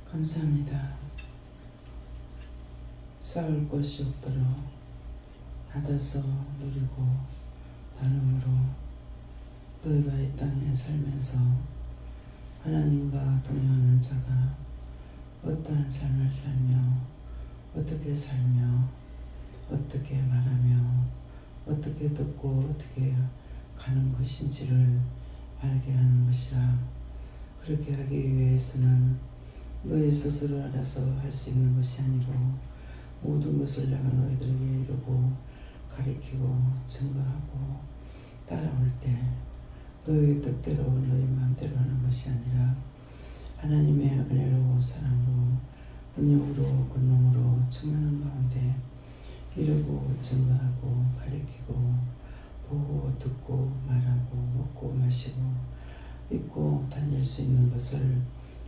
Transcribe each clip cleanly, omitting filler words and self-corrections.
감사합니다. 쌓을 것이 없도록 받아서 누리고 나눔으로 너희가 이 땅에 살면서 하나님과 동행하는 자가 어떠한 삶을 살며 어떻게 살며 어떻게 말하며 어떻게 듣고 어떻게 가는 것인지를 알게 하는 것이라. 그렇게 하기 위해서는 너희 스스로 알아서 할 수 있는 것이 아니고 모든 것을 내가 너희들에게 이루고 가리키고 증거하고 따라올 때 너희 뜻대로 너희 마음대로 하는 것이 아니라 하나님의 은혜로 사랑으로 능력으로 권능으로 충만한 가운데 이루고 증거하고 가리키고 보고 듣고 말하고 먹고 마시고 입고 다닐 수 있는 것을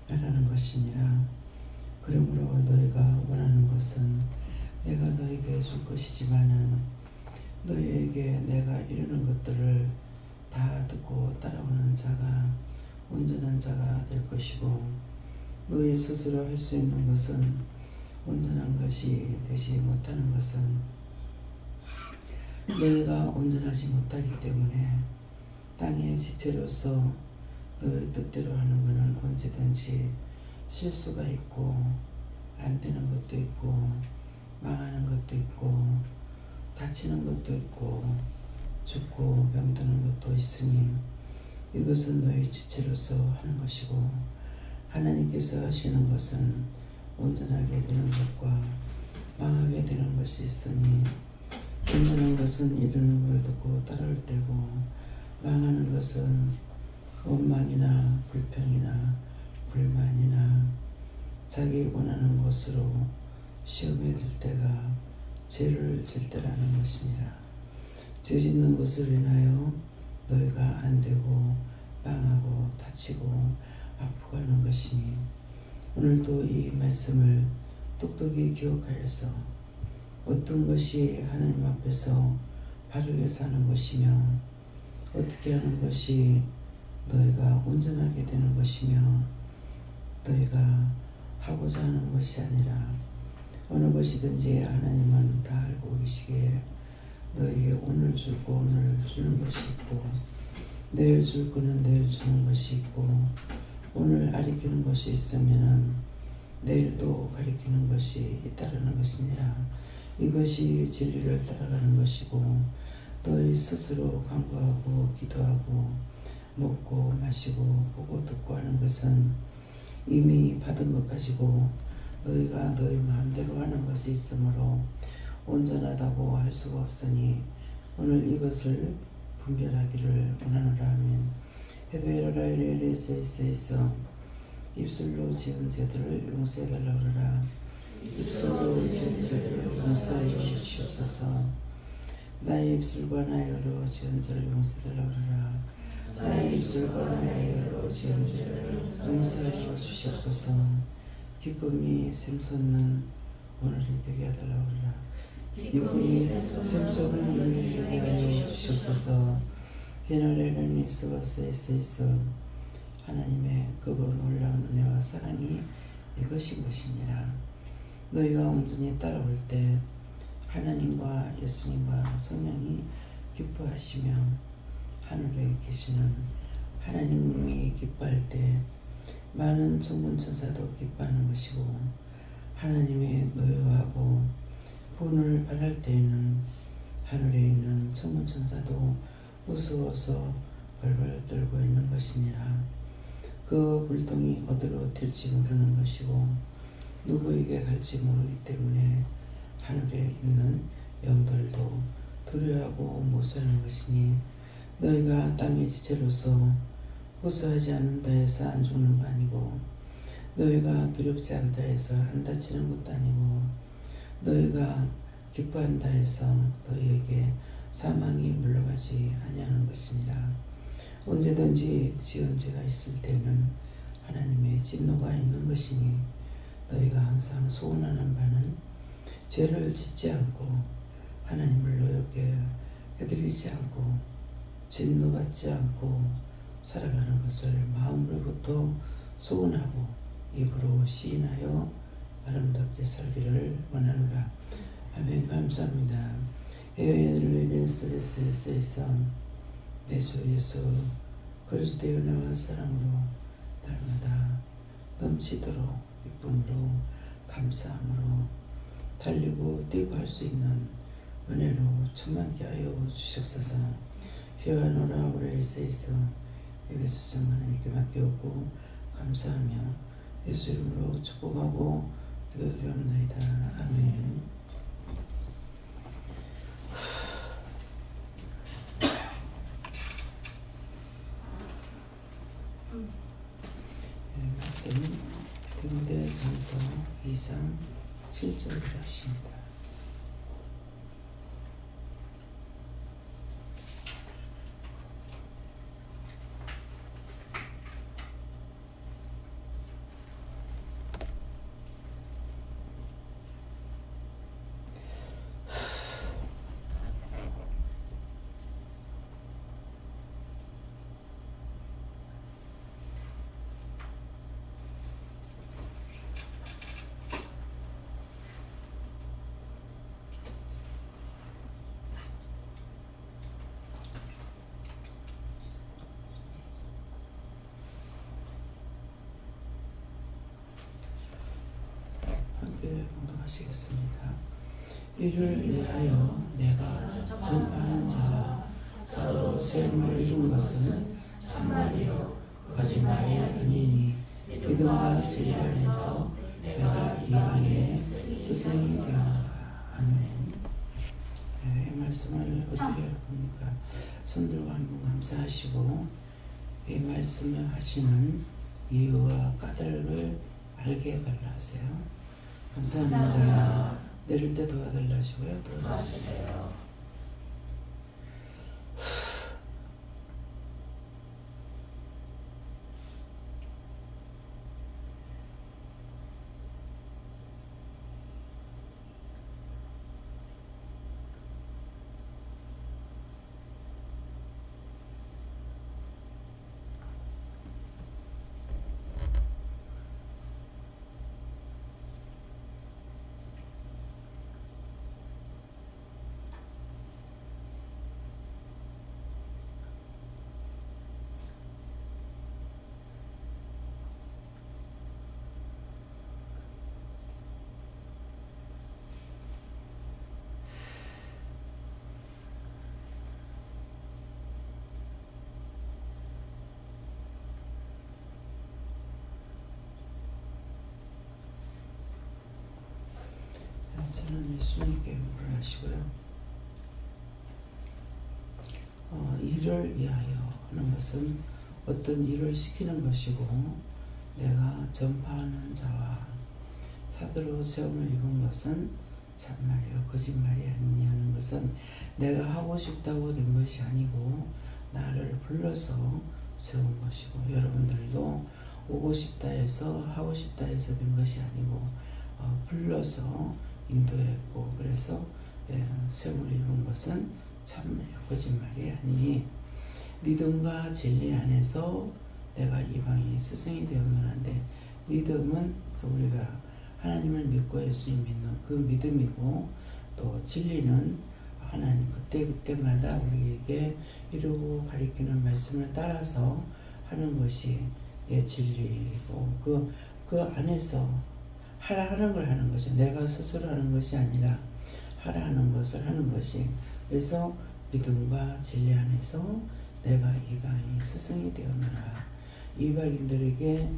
말하는 것이니라. 그러므로 너희가 원하는 것은 내가 너희에게 줄 것이지만은 너희에게 내가 이루는 것들을 다 듣고 따라오는 자가 온전한 자가 될 것이고, 너희 스스로 할 수 있는 것은 온전한 것이 되지 못하는 것은 너희가 온전하지 못하기 때문에 땅의 지체로서 너희 뜻대로 하는 것은 언제든지 실수가 있고 안 되는 것도 있고 망하는 것도 있고 다치는 것도 있고 죽고 병드는 것도 있으니 이것은 너희 지체로서 하는 것이고, 하나님께서 하시는 것은 온전하게 되는 것과 망하게 되는 것이 있으니 온전한 것은 이루는 걸 듣고 따라올 때고 망하는 것은 원망이나 불평이나 불만이나 자기 원하는 것으로 시험에 들 때가 죄를 질 때라는 것이니라. 죄 짓는 것을 인하여 너희가 안 되고 망하고 다치고 아프가는 것이니 오늘도 이 말씀을 똑똑히 기억하여서 어떤 것이 하나님 앞에서 바르게 사는 것이며 어떻게 하는 것이 너희가 온전하게 되는 것이며 너희가 하고자 하는 것이 아니라 어느 것이든지 하나님은 다 알고 계시기에 너희에게 오늘 줄 거 오늘 주는 것이 있고 내일 줄 거는 내일 주는 것이 있고 오늘 가리키는 것이 있으면 내일도 가리키는 것이 있다라는 것이니라. 이것이 진리를 따라가는 것이고 너희 스스로 간구하고 기도하고 먹고 마시고 보고 듣고 하는 것은 이미 받은 것 가지고 너희가 너희 마음대로 하는 것이 있으므로 온전하다고 할 수가 없으니 오늘 이것을 분별하기를 원하노라. 아멘. 회개하라 이레이레이세이세이서 입술로 지은 죄들을 용서해달라 그러라. 입술로 지은 죄들을 용서하여 주시옵소서. 나의 입술과 나의 혀로 지은 죄를 용서해달라 그러라. 나의 입술과 나의 혀로 지은 죄를 용서하여 주시옵소서. 기쁨이 샘솟는 오늘이 되게 해달라 그러라. 기쁨이 샘솟는 오늘이 되게 하여 주시옵소서. 게날레는 있어 하나님의 그 놀라운 은혜와 사랑이 이것인 것이니라. 너희가 온전히 따라올 때 하나님과 예수님과 성령이 기뻐하시며 하늘에 계시는 하나님이 기뻐할 때 많은 천군천사도 기뻐하는 것이고, 하나님의 노여하고 분을 바랄 때에는 하늘에 있는 천군천사도 우스워서 벌벌 떨고 있는 것이니라. 그 불똥이 어디로 튈지 모르는 것이고 누구에게 갈지 모르기 때문에 하늘에 있는 영들도 두려워하고 무서워하는 것이니 너희가 땅의 지체로서 무서워하지 않는다 해서 안 죽는 거 아니고 너희가 두렵지 않다 해서 안 다치는 것도 아니고 너희가 기뻐한다 해서 너희에게 사망이 물러가지 아니하는 것이니라. 언제든지 지은 죄가 있을 때는 하나님의 진노가 있는 것이니 너희가 항상 소원하는 바는 죄를 짓지 않고 하나님을 노엽게 해드리지 않고 진노받지 않고 살아가는 것을 마음으로부터 소원하고 입으로 시인하여 아름답게 살기를 원하노라. 아멘. 감사합니다. 에어엘레스레스에서 예수 그리스도의 은혜와 사랑으로 날마다 넘치도록 기쁨으로 감사함으로 달리고 뛰고 할 수 있는 은혜로 충만케 하여 주시옵소서. 휘하노라 오레이스에서 예수 정 하나님께 맡겨오고 감사하며 예수 이름으로 축복하고 기도드리옵나이다. 아멘. 말씀 디모데전서 2장 7절을 하십니다. 함께 봉독하시겠습니다. 이를 위하여 내가 전파하는 자와 사도로 세움을 입은 것은 참말이요 거짓말이 아니니 믿음과 진리 안에서 내가 이방인의 스승이 되었노라. 아멘. 이 말씀을 어떻게 할 겁니까? 손들고 한번 감사하시고 이 말씀을 하시는 이유와 까닭을 알게 해달라 하세요. 감사합니다. 내릴 때 도와달라 하시고요. 도와주세요. 저는 예수님께 물을 하시고요. 일을 위하여 하는 것은 어떤 일을 시키는 것이고 내가 전파하는 자와 사도로 세움을 입은 것은 참말이요 거짓말이 아니냐 하는 것은 내가 하고 싶다고 된 것이 아니고 나를 불러서 세운 것이고 여러분들도 오고 싶다 해서 하고 싶다 해서 된 것이 아니고 불러서 인도했고 그래서 세움을 입은 것은 참말이요 거짓말이 아니니 믿음과 진리 안에서 내가 이방인의 스승이 되었노라는데 믿음은 우리가 하나님을 믿고 예수님 믿는 그 믿음이고 또 진리는 하나님 그때마다 우리에게 이루고 가리키는 말씀을 따라서 하는 것이 진리이고 그 안에서 하라 하는 걸 하는 거죠. 내가 스스로 하는 것이 아니라 하라 하는 것을 하는 것이 그래서 믿음과 진리 안에서 내가 이방인 스승이 되었노라. 이방인들에게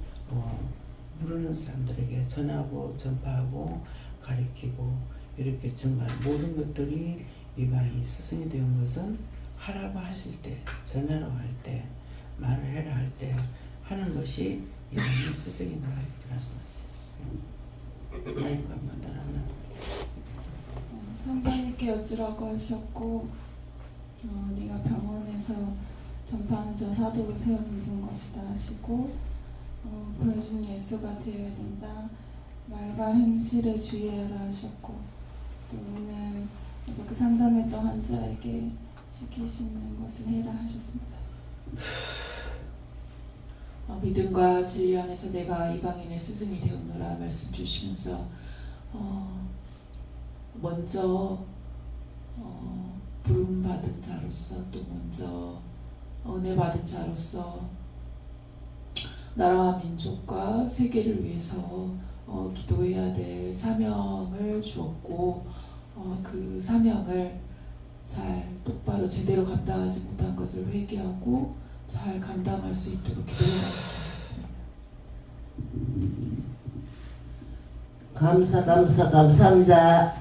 모르는 사람들에게 전하고 전파하고 가리키고 이렇게 정말 모든 것들이 이방인 스승이 되는 것은 하라고 하실 때 전하라고 할 때 말을 해라 할 때 하는 것이 이방인 스승이다 이렇게 말씀하세요. 마이크 한번 따라하나. 상관님께 여쭈라고 하셨고 네가 병원에서 전파하는 저 사도로 세움 입은 것이다 하시고 보여준 예수가 되어야 된다. 말과 행실에 주의하라 하셨고 또 오늘 그 상담했던 환자에게 시키시는 것을 해라 하셨습니다. 믿음과 진리 안에서 내가 이방인의 스승이 되었노라 말씀 주시면서 먼저 부름받은 자로서 또 먼저 은혜 받은 자로서 나라와 민족과 세계를 위해서 기도해야 될 사명을 주었고 그 사명을 잘 똑바로 제대로 감당하지 못한 것을 회개하고 잘 감당할 수 있도록 기도해 나가겠습니다. 감사합니다.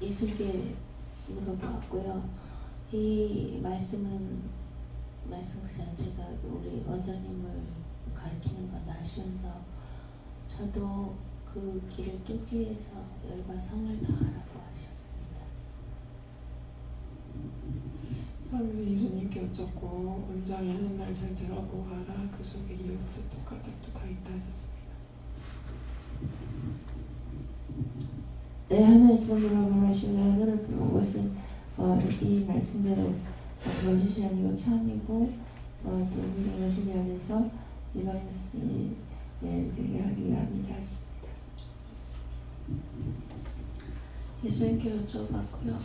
이슬게 물어봤고요. 이 말씀 그 자체가 우리 원장님을 가르치는 건 아시면서 저도 그 길을 뚫기 위해서 열과 성을 다하라고 하셨습니다. 그러면 이수님께 여쭙고 원장이 하는 말 잘 들어보고 가라. 그 속에 이유도 똑같은 다 있다 하셨습니다. 네, 하나님께서 물어보시고 하늘을 부른 것은 이 말씀대로 거짓이 아니고 참이고 또 믿음과 진리 안에서 이방인 스승이 되게 하기 위함이다 하십니다. 예수님께 여쭤봤고요.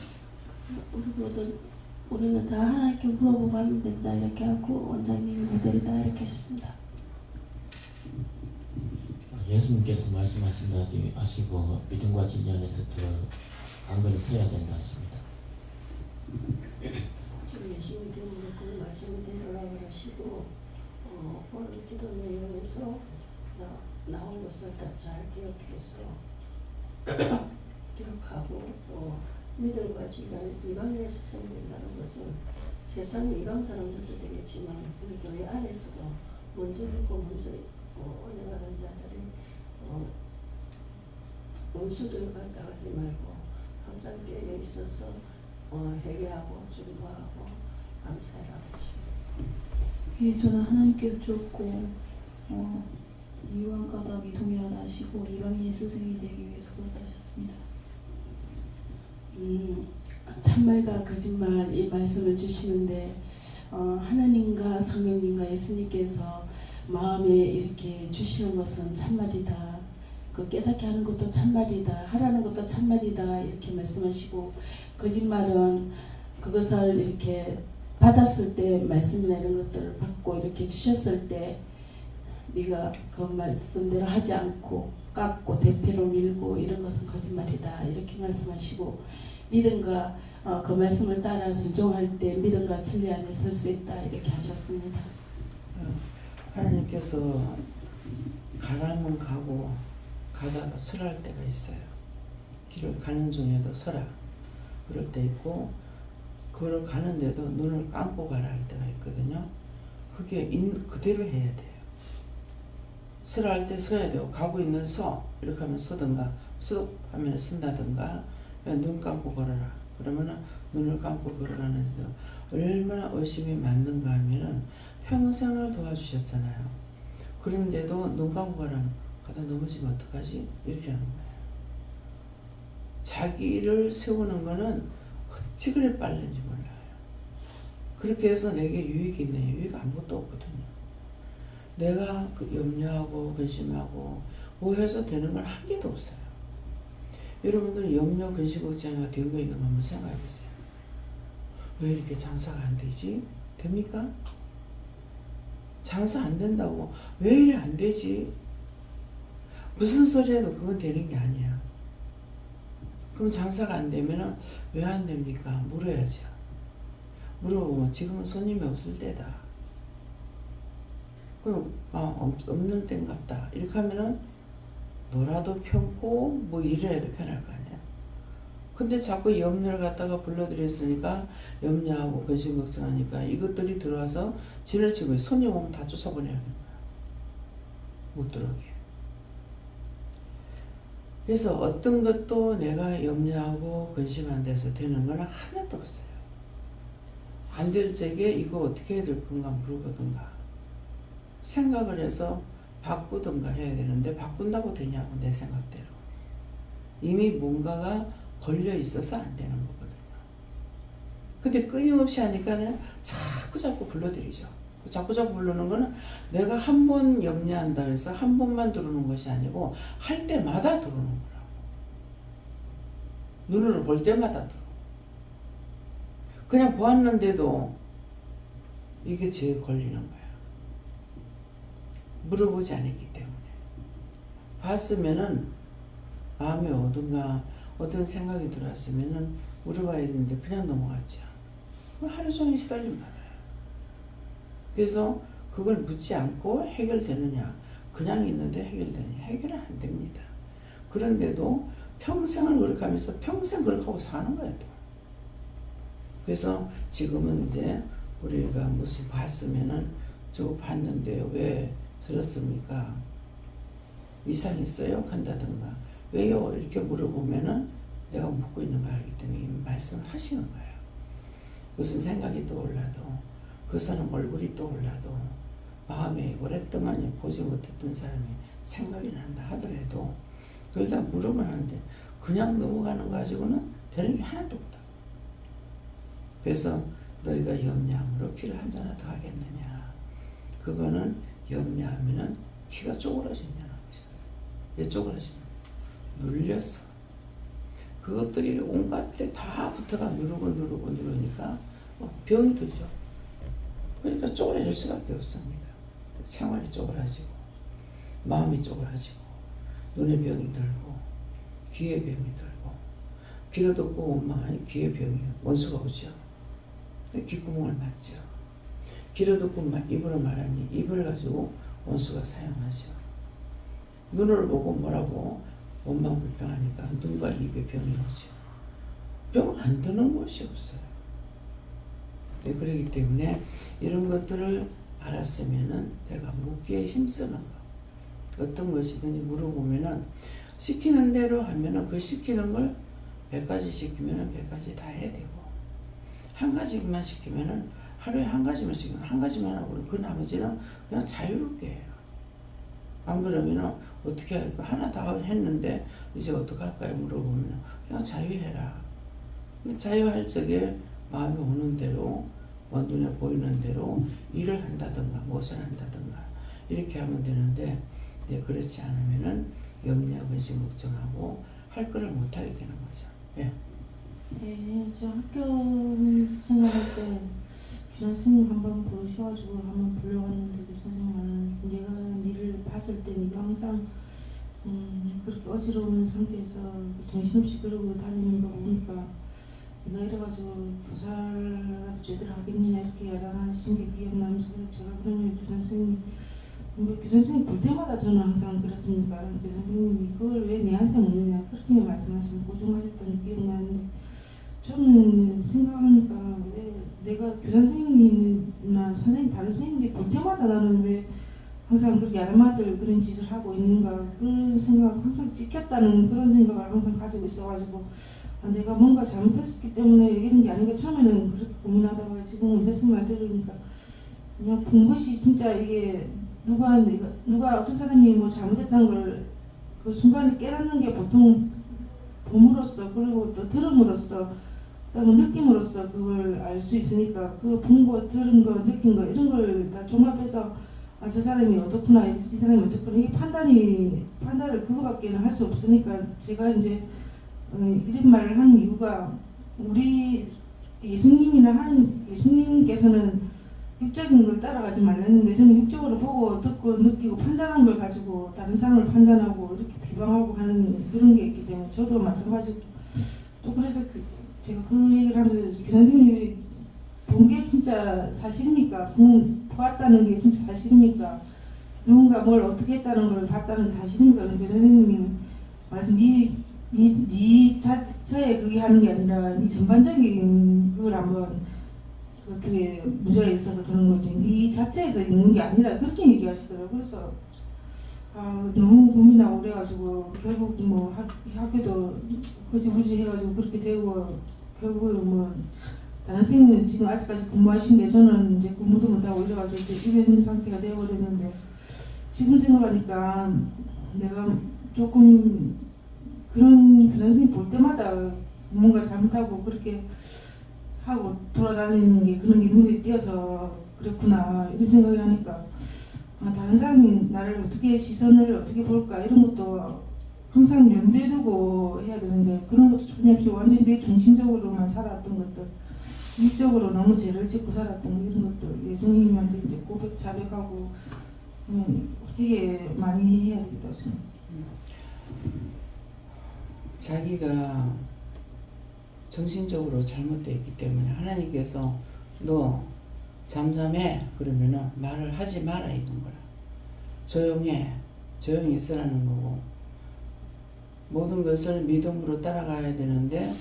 우리는 다 하나님께 물어보고 하면 된다 이렇게 하고 원장님이 모델이다 이렇게 하셨습니다. 예수님께서 말씀하신다지 하시고 믿음과 진리 안에서 더 강건히 서야 된다 하십니다. 지금 예수님께 그 말씀대로 하시고 오늘 기도 내용에서 나온 것을 다 잘 기억해서 기억하고 또 믿음과 진리 안에 이방인에서 생긴다는 것은 세상의 이방 사람들도 되겠지만 우리 교회 안에서도 먼저 믿고 먼저 올라가는 자들이 원수들과 싸우지 말고 항상 깨어 있어서 회개하고 중보하고 감사해라고 하십니다. 예, 저는 하나님께 여쭙고 이유한 까닭이 동일하다 하시고 이방인의 스승이 되기 위해서 그렇다 하셨습니다. 참말과 거짓말 이 말씀을 주시는데 하나님과 성령님과 예수님께서 마음에 이렇게 주시는 것은 참말이다. 그 깨닫게 하는 것도 참말이다. 하라는 것도 참말이다. 이렇게 말씀하시고 거짓말은 그것을 이렇게 받았을 때 말씀이나 이런 것들을 받고 이렇게 주셨을 때 네가 그 말씀대로 하지 않고 깎고 대패로 밀고 이런 것은 거짓말이다. 이렇게 말씀하시고 믿음과 그 말씀을 따라 순종할 때 믿음과 진리 안에 설 수 있다. 이렇게 하셨습니다. 하나님께서 가라면 가고 가다가 설할 때가 있어요. 길을 가는 중에도 설하. 그럴 때 있고 걸어 가는데도 눈을 감고 가라 할 때가 있거든요. 그게 그대로 해야 돼요. 설할 때 서야 되고 가고 있는 서 이렇게 하면 서든가 쑥 하면 쓴다든가 눈 감고 걸어라. 그러면은 눈을 감고 걸어라는데 얼마나 의심이 맞는가 하면은 평생을 도와주셨잖아요. 그런데도 눈 감고 가다 넘어지면 어떡하지? 이렇게 하는 거예요. 자기를 세우는 거는 어찌 그래 빠른지 몰라요. 그렇게 해서 내게 유익이 있는 유익 아무것도 없거든요. 내가 염려하고 근심하고 뭐 해서 되는 건 한 개도 없어요. 여러분들 염려 근심 걱정이 된 거 있는 거 한번 생각해 보세요. 왜 이렇게 장사가 안 되지? 됩니까? 장사 안 된다고 왜 이래 안 되지? 무슨 소리 해도 그건 되는 게 아니야. 그럼 장사가 안 되면은 왜 안 됩니까? 물어야죠. 물어보면 지금은 손님이 없을 때다. 그럼 없는 때인갑다. 이렇게 하면은 놀아도 편고 뭐 일을 해도 편할 거 아니야. 근데 자꾸 염려를 갖다가 불러들였으니까 염려하고 근심 걱정하니까 이것들이 들어와서 진을 치고 손님 오면 다 쫓아보내는 거야. 못 들어오게. 그래서 어떤 것도 내가 염려하고 근심한 데서 되는 건 하나도 없어요. 안 될 적에 이거 어떻게 해야 될 건가 물어보든가 생각을 해서 바꾸든가 해야 되는데 바꾼다고 되냐고 내 생각대로. 이미 뭔가가 걸려 있어서 안 되는 거거든요. 근데 끊임없이 하니까 그냥 자꾸 불러들이죠. 자꾸 부르는 거는 내가 한 번 염려한다 해서 한 번만 들어오는 것이 아니고 할 때마다 들어오는 거라고. 눈으로 볼 때마다 들어. 그냥 보았는데도 이게 제일 걸리는 거야. 물어보지 않았기 때문에. 봤으면은 마음에 어떤 생각이 들어왔으면은 물어봐야 되는데 그냥 넘어갔죠. 하루 종일 시달림 받아요. 그래서 그걸 묻지 않고 해결되느냐, 그냥 있는데 해결되느냐, 해결은 안 됩니다. 그런데도 평생을 그렇게 하면서 평생 그렇게 하고 사는 거예요. 또. 그래서 지금은 이제 우리가 무슨 봤으면은 저거 봤는데 왜 저렇습니까? 이상 있어요? 간다든가 왜요? 이렇게 물어보면은 내가 묻고 있는 걸 알기 때문에 말씀을 하시는 거예요. 무슨 생각이 떠올라도 그 사람 얼굴이 떠올라도 마음에 오랫동안 보지 못했던 사람이 생각이 난다 하더라도 그걸 다 물으면 하는데 그냥 넘어가는 거 가지고는 되는 게 하나도 없다. 그래서 너희가 염려함으로 피를 한 잔이나 더 하겠느냐. 그거는 염려하면은 피가 쪼그라진다는 거죠. 왜 쪼그라지냐. 눌려서. 그것들이 온갖 데 다 붙어가 누르니까 병이 들죠. 그러니까 쪼그라질 수밖에 없습니다. 생활이 쪼그라지고 마음이 쪼그라지고 눈에 병이 들고 귀에 병이 들고 귀로 듣고 원망하니 귀에 병이 원수가 오죠. 귓구멍을 맞죠. 귀로 듣고 입으로 말하니 입을 가지고 원수가 사용하죠. 눈을 보고 뭐라고 원망불평하니까 눈과 입에 병이 오죠. 병 안 드는 곳이 없어요. 네, 그렇기 때문에 이런 것들을 알았으면은 내가 묻기에 힘쓰는 거. 어떤 것이든지 물어보면은 시키는 대로 하면은 그 시키는 걸 100가지 시키면은 100가지 다 해야 되고 한 가지만 시키면은 하루에 한 가지만 시키면 한 가지만 하고 그 나머지는 그냥 자유롭게 해요. 안 그러면은 어떻게 할까? 하나 다 했는데 이제 어떡할까요? 물어보면 그냥 자유해라. 근데 자유할 적에 마음이 오는 대로 눈에 보이는 대로 일을 한다든가 무엇을 한다든가 이렇게 하면 되는데 그렇지 않으면은 염려, 근심, 걱정하고 할 거를 못하게 되는 거죠. 예. 네, 저 학교 생활할 때 교장 선생님 한번 부르셔가지고 한번 불러왔는데 그 선생님은 내가 니를 봤을 때 니가 항상 그렇게 어지러운 상태에서 정신없이 그러고 다니는 거 보니까 내가 이래가지고 교사라도 제대로 하겠느냐 이렇게 야단하신 게 기억나면서 제가 그러면 교장 선생님이 교장 선생님 볼 때마다 저는 항상 그렇습니까? 교장 선생님이 그걸 왜 내한테 묻느냐 그렇게 말씀하시면 고중하셨던 기억이 나는데 저는 생각하니까 왜 내가 교장 선생님이나 다른 선생님들이 볼 때마다 나는 왜 항상 그렇게 야단맞을 그런 짓을 하고 있는가 그런 생각 항상 찍혔다는 그런 생각을 항상 가지고 있어가지고 내가 뭔가 잘못했기 때문에 이런 게 아닌가 처음에는 그렇게 고민하다가 지금은 선생님 말 들으니까 그냥 본 것이 진짜 이게 누가 어떤 사람이 뭐 잘못했다는 걸 그 순간에 깨닫는 게 보통 봄으로써 그리고 또 들음으로써 그다음에 느낌으로써 그걸 알 수 있으니까 그 본 거, 들은 거, 느낀 거 이런 걸 다 종합해서 저 사람이 어떻구나 이 사람이 어떻구나 이 판단을 그거밖에는 할 수 없으니까 제가 이제 이런 말을 한 이유가 우리 예수님께서는 육적인 걸 따라가지 말랬는데 저는 육적으로 보고 듣고 느끼고 판단한 걸 가지고 다른 사람을 판단하고 이렇게 비방하고 하는 그런 게 있기 때문에 저도 마찬가지고 또 그래서 제가 그 얘기를 하면서 교장님이 본 게 진짜 사실입니까? 보았다는 게 진짜 사실입니까? 누군가 뭘 어떻게 했다는 걸 봤다는 사실입니까? 교장님이 말해서 네 자체에 그게 하는 게 아니라 네 전반적인 그걸 한번 그쪽에 문제가 있어서 그런 거지 네 자체에서 있는 게 아니라 그렇게 얘기하시더라고요. 그래서 너무 고민하고 그래가지고 결국 뭐 학교도 흐지부지 해가지고 그렇게 되고 결국은 뭐 다른 선생님은 지금 아직까지 근무하시는데 저는 이제 근무도 못하고 이래가지고 이제 입에 있는 상태가 되어버렸는데 지금 생각하니까 내가 조금 그런 교장 선생님 볼 때마다 뭔가 잘못하고 그렇게 하고 돌아다니는 게 그런 게 눈에 띄어서 그렇구나 이런 생각이 하니까 다른 사람이 나를 어떻게 시선을 어떻게 볼까 이런 것도 항상 염두에 두고 해야 되는데 그런 것도 전혀 없이 완전히 내 중심적으로만 살았던 것들 이쪽으로 너무 죄를 짓고 살았던 이런 것들 예수님한테 이제 고백 자백하고 되게 많이 해야 되겠다 생각합니다. 자기가 정신적으로 잘못되어 있기 때문에 하나님께서 너 잠잠해 그러면은 말을 하지 마라 이런 거라. 조용해 조용히 있으라는 거고 모든 것을 믿음으로 따라가야 되는데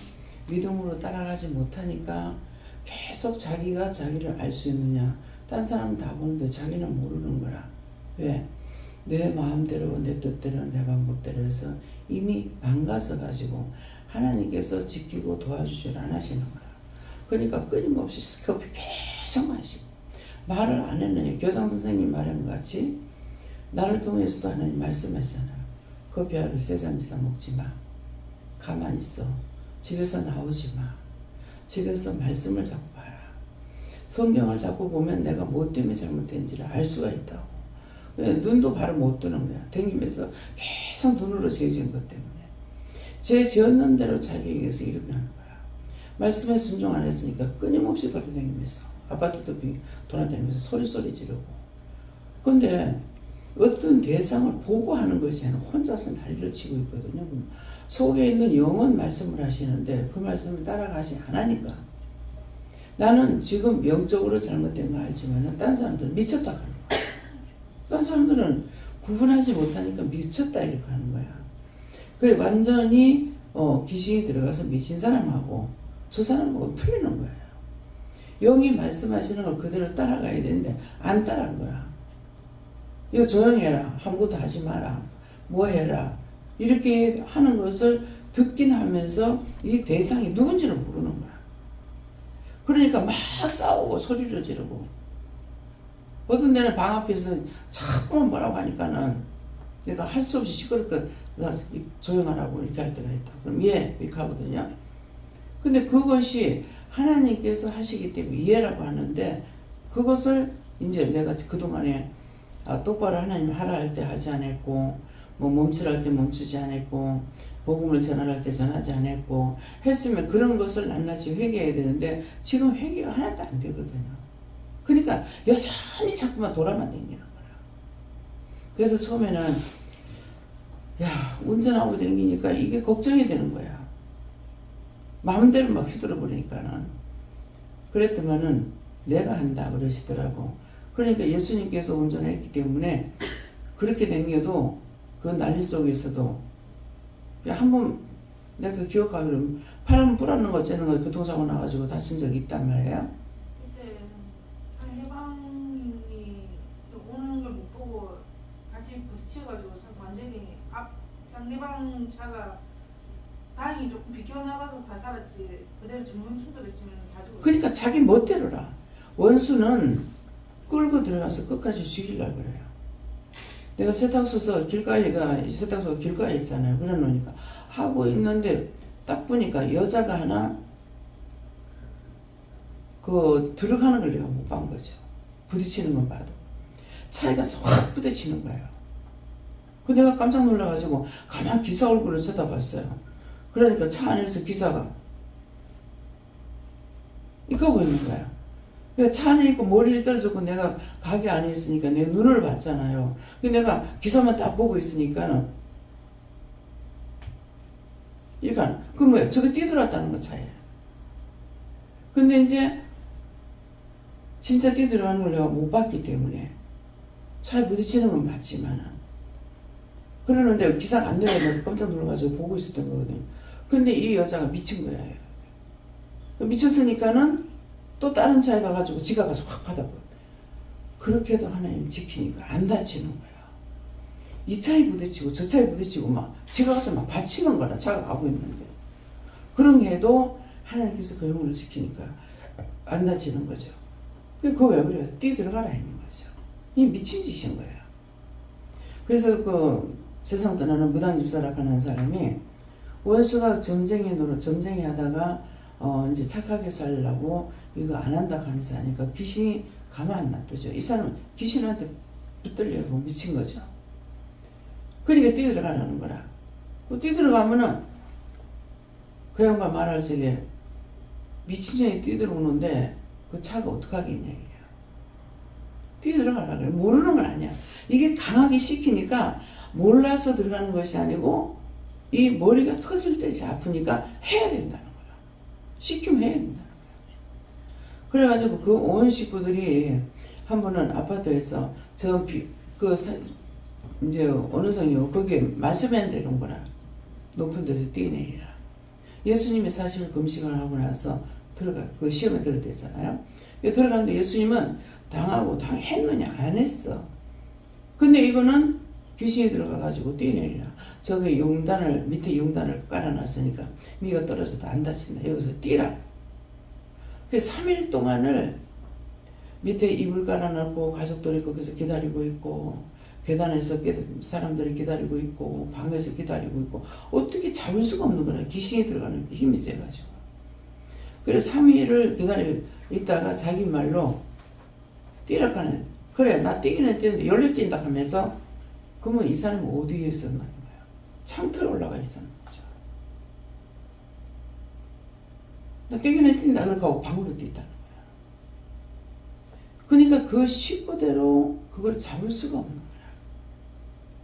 믿음으로 따라가지 못하니까 계속 자기가 자기를 알 수 있느냐. 딴 사람은 다 보는데 자기는 모르는 거라. 왜? 내 마음대로 내 뜻대로 내 방법대로 해서 이미 망가져 가지고 하나님께서 지키고 도와주질 않으시는 거라. 그러니까 끊임없이 스커피 계속 마시고 말을 안 했느냐. 교장 선생님 말한 것 같이 나를 통해서도 하나님 말씀하셨잖아요. 커피알을 3잔 이상 먹지 마. 가만히 있어. 집에서 나오지 마. 집에서 말씀을 자꾸 봐라. 성경을 자꾸 보면 내가 뭐 때문에 잘못된지를 알 수가 있다고. 눈도 바로 못 뜨는 거야. 댕기면서 계속 눈으로 죄지은 것 때문에. 죄 지었는 대로 자기에게서 일어나는 거야. 말씀에 순종 안 했으니까 끊임없이 돌아다니면서 아파트도 돌아다니면서 소리 지르고. 근데 어떤 대상을 보고 하는 것이 아니라 혼자서 난리를 치고 있거든요. 속에 있는 영은 말씀을 하시는데 그 말씀을 따라가지 않으니까 나는 지금 영적으로 잘못된 거 알지만 딴 사람들은 미쳤다 하는 거야. 딴 사람들은 구분하지 못하니까 미쳤다 이렇게 하는 거야. 그래 완전히 귀신이 들어가서 미친 사람하고 저 사람하고 틀리는 거예요. 영이 말씀하시는 걸 그대로 따라가야 되는데 안 따라한 거야. 이거 조용히 해라. 아무것도 하지 마라. 뭐 해라. 이렇게 하는 것을 듣긴 하면서 이 대상이 누군지를 모르는 거야. 그러니까 막 싸우고 소리를 지르고 어떤 데는 방 앞에서 자꾸만 뭐라고 하니까는 내가 할 수 없이 시끄럽게 조용하라고 이렇게 할 때가 있다. 그럼 예 이렇게 하거든요. 근데 그것이 하나님께서 하시기 때문에 이해라고 하는데 그것을 이제 내가 그동안에 똑바로 하나님 하라 할 때 하지 않았고 뭐 멈추라 할 때 멈추지 않았고 복음을 전하라 때 전하지 않았고 했으면 그런 것을 낱낱이 회개해야 되는데 지금 회개가 하나도 안 되거든요. 그러니까 여전히 자꾸만 돌아만 다니는 거야. 그래서 처음에는 야 운전하고 다니니까 이게 걱정이 되는 거야. 마음대로 막 휘둘러 버리니까는. 그랬더만은 내가 한다 그러시더라고. 그러니까 예수님께서 운전했기 때문에 그렇게 댕겨도 그 난리 속에서도 한번 내가 기억하기로 바람 불었는 거 어쩌는 거 교통사고 나가지고 다친 적이 있단 말이에요. 그때 상대방이 오는 걸 못 보고 같이 부딪혀가지고 완전히 앞 상대방 차가 다행히 조금 비켜나가서 다 살았지 그대로 정면 충돌했으면 다 죽었어. 그러니까 자기 멋대로라. 원수는 끌고 들어가서 끝까지 죽이려고 그래요. 내가 세탁소에서 세탁소가 길가에 있잖아요. 그래 놓으니까 하고 있는데 딱 보니까 여자가 하나 들어가는 걸 내가 못 본 거죠. 부딪히는 건 봐도 차에 가서 확 부딪히는 거예요. 그 내가 깜짝 놀라가지고 가만 기사 얼굴을 쳐다봤어요. 그러니까 차 안에서 기사가 이거 하고 있는 거야. 차 안에 있고 머리를 떨어졌고 내가 가게 안에 있으니까 내 눈을 봤잖아요. 내가 기사만 딱 보고 있으니까는 이거 그 뭐야 저기 뛰들어왔다는 거 차에. 근데 이제 진짜 뛰들어가는 걸 내가 못 봤기 때문에 차에 부딪히는 건 봤지만은 그러는데 기사가 안 내려가면 깜짝 놀라가지고 보고 있었던 거거든요. 근데 이 여자가 미친 거예요. 미쳤으니까는 또 다른 차에 가가지고 지가 가서 확 받아버려. 그렇게도 하나님 지키니까 안 다치는 거야. 이 차에 부딪히고 저 차에 부딪히고 막 지가 가서 막 받치는 거라 차가 가고 있는데 그런 게 해도 하나님께서 그 영혼을 지키니까 안 다치는 거죠. 그거 왜 그래요? 뛰어들어가라 했는 거죠. 이 미친 짓인 거예요. 그래서 그 세상 떠나는 무당집사라고 하는 사람이 원수가 점쟁이 하다가 이제 착하게 살려고 이거 안 한다 하면서 하니까 귀신이 가만 안 놔두죠. 이 사람은 귀신한테 붙들려고 미친 거죠. 그러니까 뛰어들어가는 거라. 뛰어들어가면은 그 양반 말할 적에 미친 년이 뛰어들어오는데 그 차가 어떡하겠냐 이게. 뛰어들어가라 그래. 모르는 건 아니야. 이게 강하게 시키니까 몰라서 들어가는 것이 아니고 이 머리가 터질 때지 아프니까 해야 된다는 거야. 시키면 해야 된다는 거야. 그래가지고 그 온 식구들이 한 번은 아파트에서 이제 어느 성이요 거기에 말씀해야 되는 거라. 높은 데서 뛰어내리라. 예수님이 40일 금식을 하고 나서 그 시험에 들어댔잖아요. 들어갔는데 예수님은 당했느냐 안 했어. 근데 이거는 귀신이 들어가가지고 뛰어내리라. 저기 밑에 용단을 깔아놨으니까 네가 떨어져도 안 다친다. 여기서 뛰라. 그래서 3일 동안을 밑에 이불 깔아놨고 가족들이 거기서 기다리고 있고 계단에서 사람들이 기다리고 있고 방에서 기다리고 있고 어떻게 잡을 수가 없는 거야. 귀신이 들어가는 힘이 세가지고. 그래서 3일을 기다리고 있다가 자기 말로 뛰라카는 그래 나 뛰기는 뛰는데 열려 뛴다 하면서 그러면 이 사람은 어디에 있었는 거야. 창틀에 올라가 있었는 거죠. 나 뛰기는 뛴다 그러고 방으로 뛰었다는 거야. 그러니까 그 식구대로 그걸 잡을 수가 없는 거야.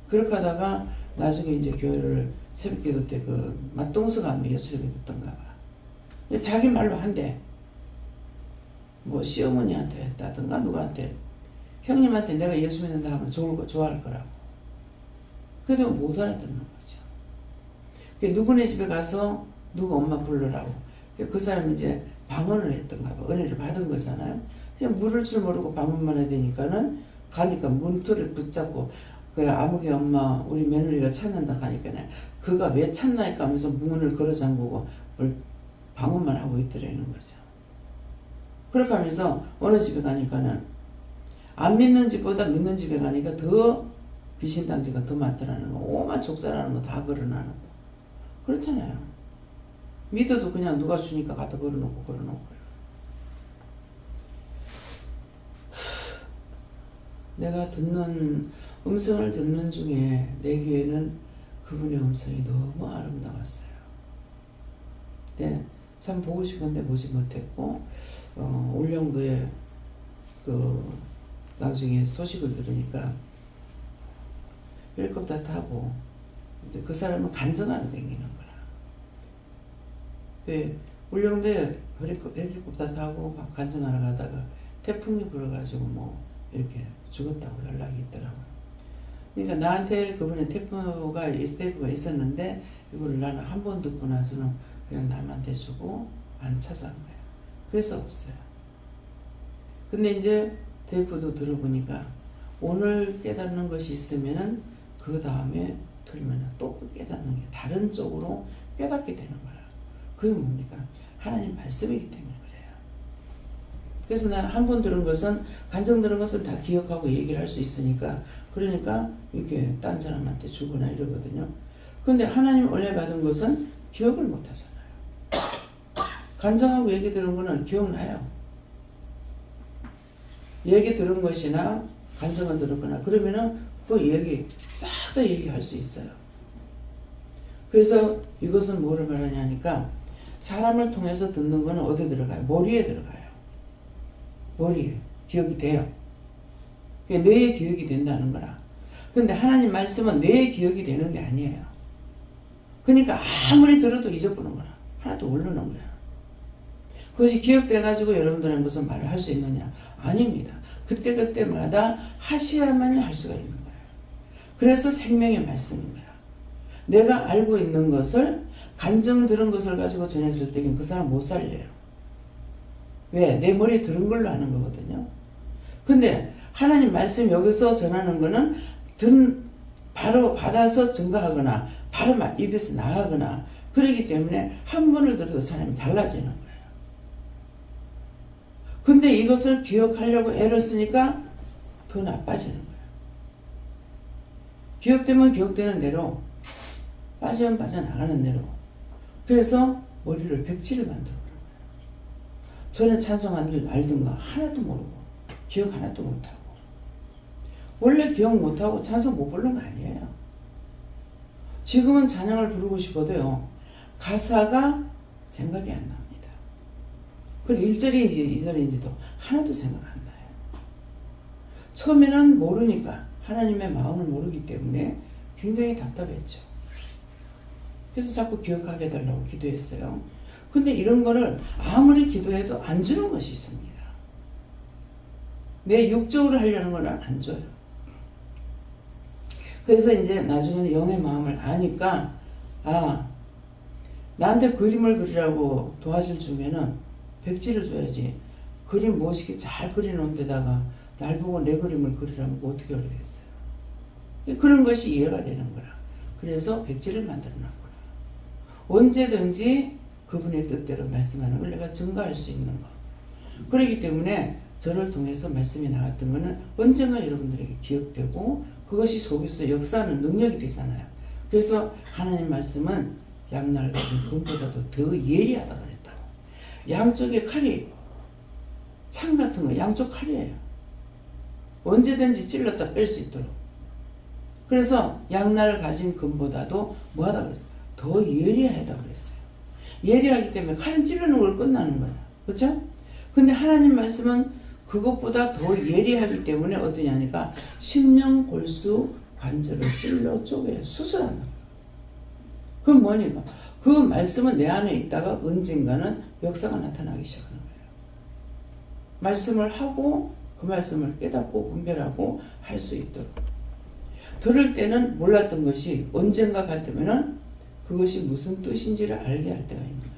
그렇게 하다가 나중에 이제 교회를 새벽기도 때 그 맛동서가 하면 여수령이 듣던가 봐. 자기 말로 한대. 뭐 시어머니한테 했다든가 누구한테 형님한테 내가 예수 믿는다 하면 좋아할 거라고. 그래도 못 알아듣는 거죠. 누구네 집에 가서 누구 엄마 불러라고. 그 사람이 이제 방언을 했던가 봐. 은혜를 받은 거잖아요. 그냥 물을 줄 모르고 방언만 해야 되니까는 가니까 문틀을 붙잡고 그 아무개 엄마 우리 며느리가 찾는다 하니까 그가 왜 찾나니까 하면서 문을 걸어 잠그고 방언만 하고 있더라는 거죠. 그렇게 하면서 어느 집에 가니까는 안 믿는 집보다 믿는 집에 가니까 더 귀신당지가 더 많더라는 거. 오만 족자라는 거 다 걸어놔는 거. 그렇잖아요. 믿어도 그냥 누가 주니까 갖다 걸어놓고 내가 음성을 듣는 중에 내 귀에는 그분의 음성이 너무 아름다웠어요. 네, 참 보고 싶은데 보지 못했고 울릉도에 나중에 소식을 들으니까 헬리콥터 타고 그 사람은 간증하러 다니는 거라. 울릉도에 헬리콥터 타고 간증하러 가다가 태풍이 불어가지고 뭐 이렇게 죽었다고 연락이 있더라고. 그러니까 나한테 그분의 테이프가 있었는데 이걸 나는 한 번 듣고 나서는 그냥 남한테 주고 안 찾아온 거야. 그래서 없어요. 근데 이제 테이프도 들어보니까 오늘 깨닫는 것이 있으면은 그 다음에 들으면 또 깨닫는 게 다른 쪽으로 깨닫게 되는 거야. 그게 뭡니까? 하나님 말씀이기 때문에 그래요. 그래서 나는 한 번 들은 것은 간증 들은 것은 다 기억하고 얘기를 할 수 있으니까 그러니까 이렇게 딴 사람한테 주거나 이러거든요. 근데 하나님 은혜 받은 것은 기억을 못 하잖아요. 간증하고 얘기 들은 거는 기억나요. 얘기 들은 것이나 간증을 들었거나 그러면은 그 얘기 싹 다 얘기할 수 있어요. 그래서 이것은 뭐를 말하냐니까 사람을 통해서 듣는 거는 어디에 들어가요? 머리에 들어가요. 머리에 기억이 돼요. 뇌에 기억이 된다는 거라. 근데 하나님 말씀은 뇌에 기억이 되는 게 아니에요. 그러니까 아무리 들어도 잊어버리는 거라. 하나도 모르는 거야. 그것이 기억돼가지고 여러분들은 무슨 말을 할 수 있느냐? 아닙니다. 그때그때마다 하셔야만 할 수가 있는 거예요. 그래서 생명의 말씀인 거야. 내가 알고 있는 것을 간증 들은 것을 가지고 전했을 때는 그 사람 못 살려요. 왜? 내 머리에 들은 걸로 아는 거거든요. 근데 하나님 말씀 여기서 전하는 거는 바로 받아서 증거하거나 바로 입에서 나가거나 그러기 때문에 한 번을 들어도 사람이 달라지는 거예요. 근데 이것을 기억하려고 애를 쓰니까 더 나빠지는 거예요. 기억되면 기억되는 대로 빠지면 빠져나가는 대로. 그래서 머리를 백지를 만들어 버려요. 저는 찬송한 알던 거 하나도 모르고 기억 하나도 못하고 원래 기억 못하고 찬송 못 부르는 거 아니에요. 지금은 찬양을 부르고 싶어도요 가사가 생각이 안 납니다. 그리고 1절인지 2절인지도 하나도 생각 안 나요. 처음에는 모르니까 하나님의 마음을 모르기 때문에 굉장히 답답했죠. 그래서 자꾸 기억하게 해달라고 기도했어요. 근데 이런 거를 아무리 기도해도 안 주는 것이 있습니다. 내 육적으로 하려는 거는 안 줘요. 그래서 이제 나중에 영의 마음을 아니까 나한테 그림을 그리라고 도와줄 주면은 백지를 줘야지. 그림 멋있게 잘 그려놓은 데다가 날 보고 내 그림을 그리라면 어떻게 그러겠어요. 그런 것이 이해가 되는 거라. 그래서 백지를 만들어 놨구나. 언제든지 그분의 뜻대로 말씀하는 걸 내가 증거할 수 있는 거. 그렇기 때문에 저를 통해서 말씀이 나왔던 거는 언젠가 여러분들에게 기억되고 그것이 속에서 역사하는 능력이 되잖아요. 그래서 하나님 말씀은 양날 가진 금보다도 더 예리하다 그랬다고. 양쪽에 칼이 창 같은 거 양쪽 칼이에요. 언제든지 찔렀다 뺄 수 있도록. 그래서 양날 가진 금보다도 뭐하다 그랬어요? 더 예리하다 그랬어요. 예리하기 때문에 칼은 찌르는 걸 끝나는 거예요. 그렇죠? 근데 하나님 말씀은 그것보다 더 예리하기 때문에 어떠냐니까 심령 골수 관절을 찔러 쪼개 수술한다. 그건 뭐니까? 그 말씀은 내 안에 있다가 언젠가는 역사가 나타나기 시작하는 거예요. 말씀을 하고 그 말씀을 깨닫고 분별하고 할 수 있도록. 들을 때는 몰랐던 것이 언젠가 같으면은 그것이 무슨 뜻인지를 알게 할 때가 있는 거예요.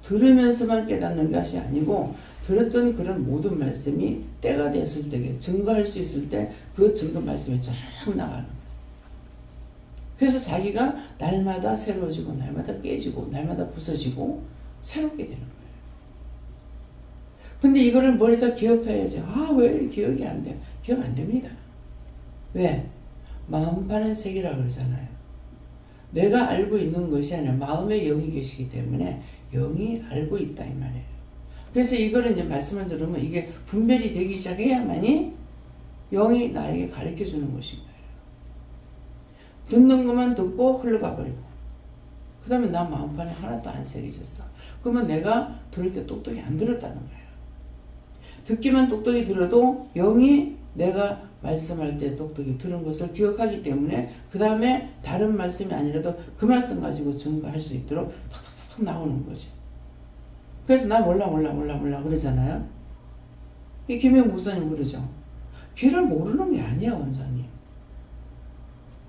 들으면서만 깨닫는 것이 아니고 들었던 그런 모든 말씀이 때가 됐을 때 증거할 수 있을 때 그 증거 말씀이 쫙 나가는 거예요. 그래서 자기가 날마다 새로워지고 날마다 깨지고 날마다 부서지고 새롭게 되는 거예요. 근데 이거를 머리에다 기억해야지. 왜 기억이 안 돼? 기억 안 됩니다. 왜? 마음파는 세계라고 그러잖아요. 내가 알고 있는 것이 아니라 마음의 영이 계시기 때문에 영이 알고 있다 이 말이에요. 그래서 이거를 이제 말씀을 들으면 이게 분별이 되기 시작해야만이 영이 나에게 가르쳐 주는 것인 거예요. 듣는 것만 듣고 흘러가 버리고 그 다음에 나 마음판에 하나도 안 새겨졌어. 그러면 내가 들을 때 똑똑히 안 들었다는 거예요. 듣기만 똑똑히 들어도 영이 내가 말씀할 때 똑똑히 들은 것을 기억하기 때문에 그 다음에 다른 말씀이 아니라도 그 말씀 가지고 증거할 수 있도록 탁탁탁 나오는 거죠. 그래서 나 몰라 그러잖아요. 이 김영 목사님 그러죠. 귀를 모르는 게 아니야 원장님.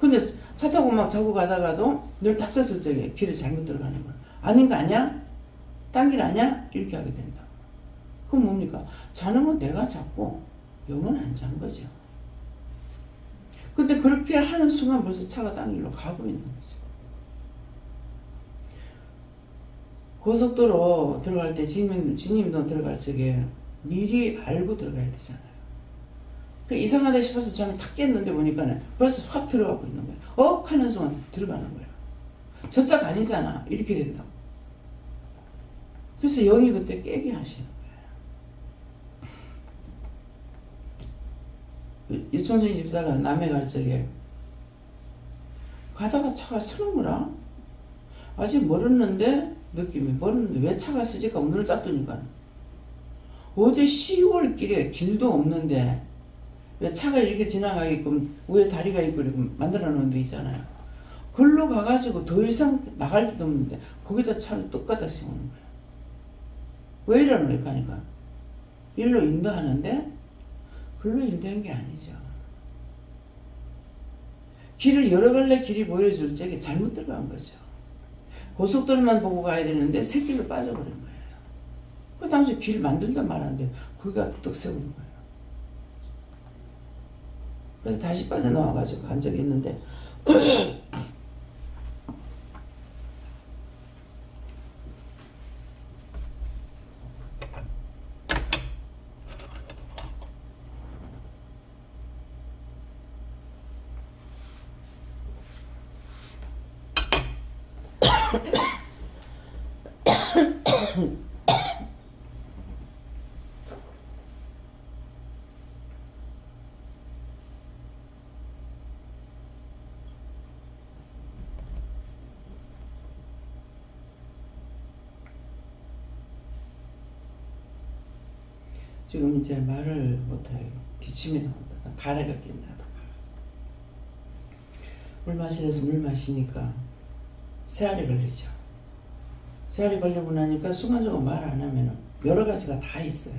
근데 차 타고 막 자고 가다가도 늘 딱 섰을 적에 길을 잘못 들어가는 거야. 아닌 거 아니야? 딴 길 아니야? 이렇게 하게 된다. 그럼 뭡니까? 자는 건 내가 잡고 영은 안 잔 거죠. 근데 그렇게 하는 순간 벌써 차가 딴 길로 가고 있는 거죠. 고속도로 들어갈 때 진입로 들어갈 적에 미리 알고 들어가야 되잖아요. 이상하다 싶어서 저는 탁 깼는데 보니까 벌써 확 들어가고 있는 거예요. 하는 순간 들어가는 거예요. 저 짝 아니잖아. 이렇게 된다고. 그래서 영이 그때 깨게 하시는 거예요. 유천순 집사가 남해 갈 적에 가다가 차가 서는 거라. 아직 멀었는데 느낌이 멀었는데 왜 차가 서질까 오늘 땄더니까 어디 시골길에 길도 없는데 왜 차가 이렇게 지나가게끔 위에 다리가 있고 이렇게 만들어 놓은 데 있잖아요. 글로 가가지고 더 이상 나갈 데도 없는데 거기다 차를 뚝 갖다 세우는 거예요. 왜 이러는 거야 하니까 일로 인도하는데 글로 인도한 게 아니죠. 길을 여러 갈래 길이 보여줄 적에 잘못 들어간 거죠. 고속도로만 보고 가야 되는데 새길로 빠져버린 거예요. 그 당시 길 만들다 말았는데 거기가 뚝 세우는 거예요. 그래서 다시 빠져나와가지고 간 적이 있는데 지금 이제 말을 못해요. 기침이 나온다. 가래가 낀다. 물 마시면서 물 마시니까 새알이 걸리죠. 새알이 걸리고 나니까 순간적으로 말 안 하면 여러 가지가 다 있어요.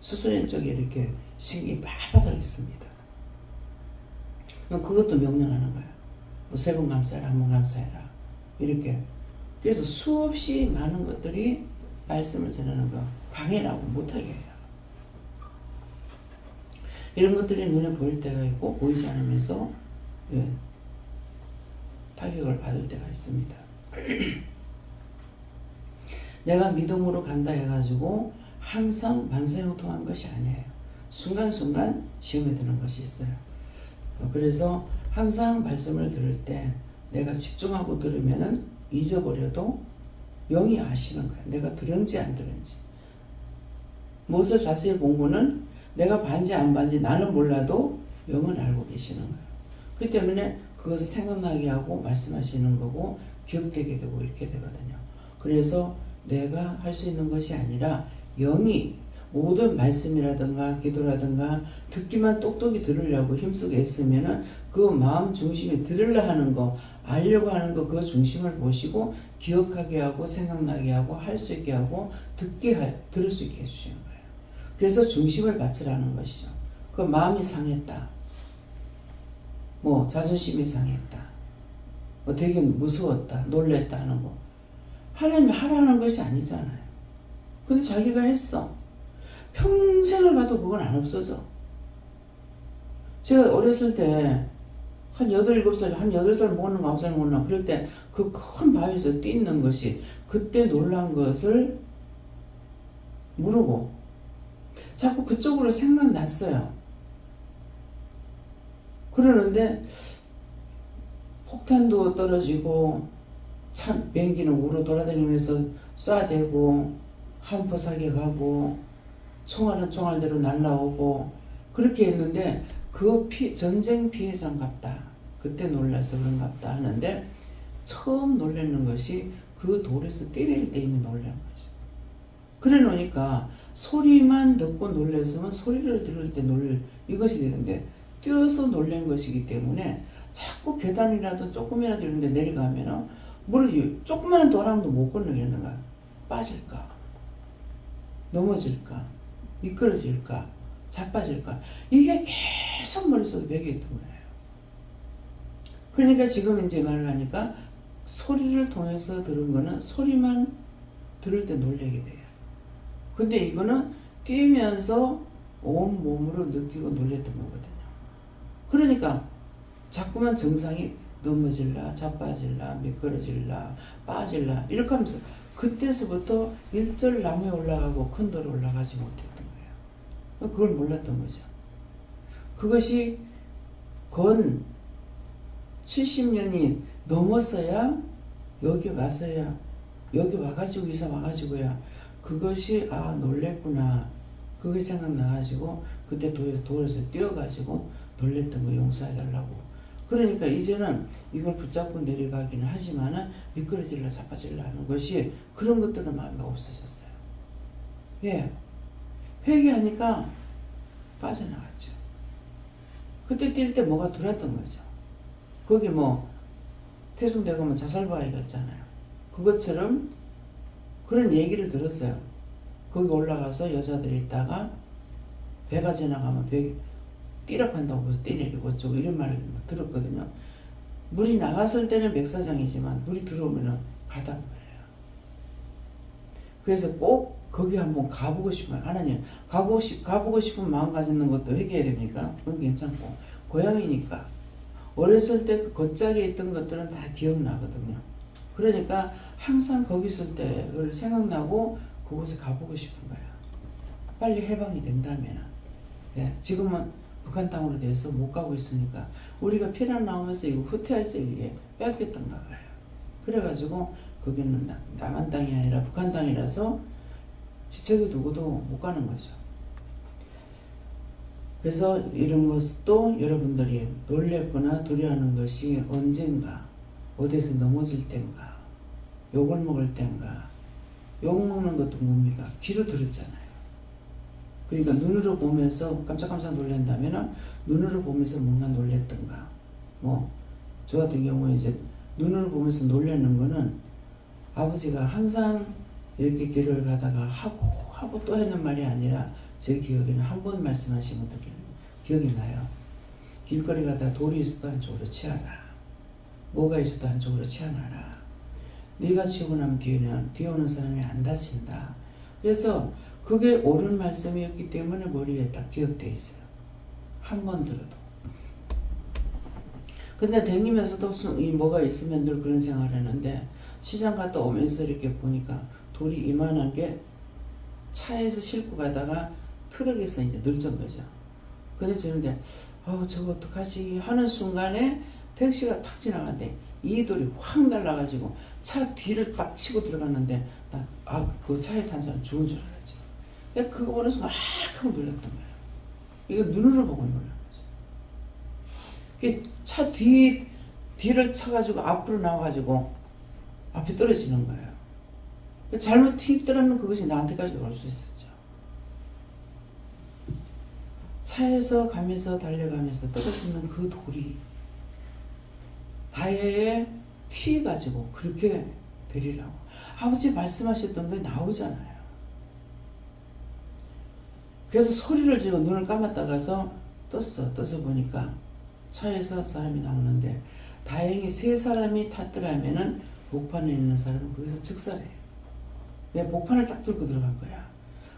수소연 쪽에 이렇게 신경이 빠바닥 있습니다. 그럼 그것도 명령하는 거야. 뭐 3번 감사해라, 1번 감사해라. 이렇게. 그래서 수없이 많은 것들이 말씀을 전하는 거 방해라고 못하게 해요. 이런 것들이 눈에 보일 때가 있고 보이지 않으면서 타격을 받을 때가 있습니다. 내가 믿음으로 간다 해가지고 항상 만사형통한 것이 아니에요. 순간순간 시험에 드는 것이 있어요. 그래서 항상 말씀을 들을 때 내가 집중하고 들으면은 잊어버려도 영이 아시는 거예요. 내가 들은지 안 들은지. 무엇을 자세히 공부는 내가 반지 안 반지 나는 몰라도 영은 알고 계시는 거예요. 그렇기 때문에 그것을 생각나게 하고 말씀하시는 거고 기억되게 되고 이렇게 되거든요. 그래서 내가 할 수 있는 것이 아니라 영이 모든 말씀이라든가 기도라든가 듣기만 똑똑히 들으려고 힘쓰고 애쓰면은 그 마음 중심에 들으려 하는 거, 알려고 하는 거, 그 중심을 보시고 기억하게 하고 생각나게 하고 할 수 있게 하고 들을 수 있게 해주시는 거예요. 그래서 중심을 맞추라는 것이죠. 그 마음이 상했다. 뭐 자존심이 상했다. 뭐 되게 무서웠다. 놀랬다 하는 거. 하나님이 하라는 것이 아니잖아요. 근데 자기가 했어. 평생을 가도 그건 안 없어져. 제가 어렸을 때 한 8, 7살, 한 8살 먹었는가 9살 먹었나 그럴 때 그 큰 바위에서 뛰는 것이 그때 놀란 것을 모르고 자꾸 그쪽으로 생각났어요. 그러는데 폭탄도 떨어지고 참 비행기는 우로 돌아다니면서 쏴대고 한포 사격하고 총알은 총알대로 날라오고 그렇게 했는데 그 전쟁 피해자인갑다. 그때 놀라서 그런갑다 하는데 처음 놀라는 것이 그 돌에서 때릴 때 이미 놀란 거죠. 그래 놓으니까 소리만 듣고 놀랐으면 소리를 들을 때 이것이 되는데 뛰어서 놀란 것이기 때문에 자꾸 계단이라도 조금이라도 이런 데 내려가면은 물을 조그마한 도랑도 못 건너겠는 거야. 빠질까? 넘어질까? 미끄러질까? 자빠질까? 이게 계속 머릿속에 배겨있던 거예요. 그러니까 지금 이제 말을 하니까 소리를 통해서 들은 거는 소리만 들을 때 놀라게 돼요. 근데 이거는 뛰면서 온 몸으로 느끼고 놀랬던 거거든요. 그러니까 자꾸만 증상이 넘어질라, 자빠질라, 미끄러질라, 빠질라 이렇게 하면서 그때서부터 일절 나무에 올라가고 큰 돌에 올라가지 못했던 거예요. 그걸 몰랐던 거죠. 그것이 건 70년이 넘었어야 여기 와서야 여기 와가지고 이사 와가지고야 그것이 아 놀랬구나 그게 생각나가지고 그때 돌에서 뛰어가지고 놀랬던 거 용서해달라고. 그러니까 이제는 이걸 붙잡고 내려가기는 하지만은 미끄러질라 자빠질라 하는 것이 그런 것들은 마음에 없어졌어요. 예. 회개하니까 빠져나갔죠. 그때 뛸 때 뭐가 들었던 거죠. 거기 뭐 태순대 가면 자살바위 같잖아요. 그것처럼 그런 얘기를 들었어요. 거기 올라가서 여자들이 있다가 배가 지나가면 배 뛰락한다고 해서 뛰내리고 어쩌고 이런 말을 들었거든요. 물이 나갔을 때는 백사장이지만 물이 들어오면 바다인 거예요. 그래서 꼭 거기 한번 가보고 싶어요. 하나님 가보고 싶은 마음 가지는 것도 회개해야 됩니까? 그건 괜찮고 고향이니까 어렸을 때 그 겉짝에 있던 것들은 다 기억나거든요. 그러니까 항상 거기 있을 때를 생각나고 그곳에 가보고 싶은 거예요. 빨리 해방이 된다면. 예, 지금은 북한 땅으로 돼서 못 가고 있으니까 우리가 피난 나오면서 이거 후퇴할 적에 뺏겼던가 봐요. 그래가지고 거기는 남한 땅이 아니라 북한 땅이라서 지체도 누구도 못 가는 거죠. 그래서 이런 것도 여러분들이 놀랬거나 두려워하는 것이 언젠가 어디서 넘어질 땐가 욕을 먹을 땐가 욕 먹는 것도 뭡니까? 귀로 들었잖아요. 그러니까 눈으로 보면서 깜짝깜짝 놀란다면은 눈으로 보면서 뭔가 놀랬던가. 뭐 저 같은 경우에 이제 눈으로 보면서 놀라는 거는 아버지가 항상 이렇게 길을 가다가 하고 또 했는 말이 아니라 제 기억에는 한 번 말씀하신 것도 기억이 나요. 길거리 가다가 돌이 있어도 한쪽으로 치아라. 뭐가 있어도 한쪽으로 치아놔라. 네가 치고 나면 뒤에 오는 사람이 안 다친다. 그래서 그게 옳은 말씀이었기 때문에 머리에 딱 기억돼 있어요. 한 번 들어도. 근데 다니면서도 뭐가 있으면 늘 그런 생각을 했는데 시장 갔다 오면서 이렇게 보니까 돌이 이만한 게 차에서 싣고 가다가 트럭에서 이제 늘전 거죠. 근데 저는데 저거 어떡하지 하는 순간에 택시가 탁 지나가는데 이 돌이 확 날라가지고 차 뒤를 딱 치고 들어갔는데 그 차에 탄 사람 죽은 줄 알았죠. 그거 보는 순간 하고 놀랐던 거예요. 이거 눈으로 보고 놀란 거죠. 차 뒤를 쳐가지고 앞으로 나와가지고 앞에 떨어지는 거예요. 잘못 튀 떨어지면 그것이 나한테까지 올 수 있었죠. 차에서 가면서 달려가면서 떨어지는 그 돌이 다이아에 튀어가지고 그렇게 되리라고 아버지 말씀하셨던 게 나오잖아요. 그래서 소리를 지르고 눈을 감았다 가서 떠서 보니까 차에서 사람이 나오는데 다행히 3사람이 탔더라면은 복판에 있는 사람은 거기서 즉사해요. 왜 복판을 딱 뚫고 들어간 거야.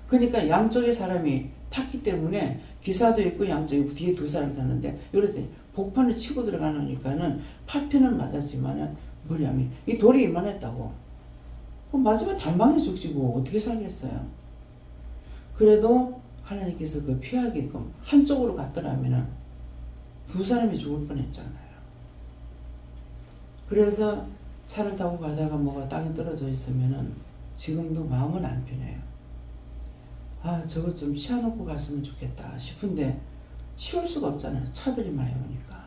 그러니까 양쪽에 사람이 탔기 때문에 기사도 있고 양쪽에 뒤에 2사람 탔는데 이럴 때 복판을 치고 들어가니까는 파편은 맞았지만은 무리함이 이 돌이 이만했다고. 그럼 맞으면 단방에 죽지고 어떻게 살겠어요. 그래도 하나님께서 그 피하게끔 한쪽으로 갔더라면은 2사람이 죽을 뻔했잖아요. 그래서 차를 타고 가다가 뭐가 땅에 떨어져 있으면은 지금도 마음은 안 편해요. 저거 좀 치워놓고 갔으면 좋겠다 싶은데 치울 수가 없잖아요. 차들이 많이 오니까.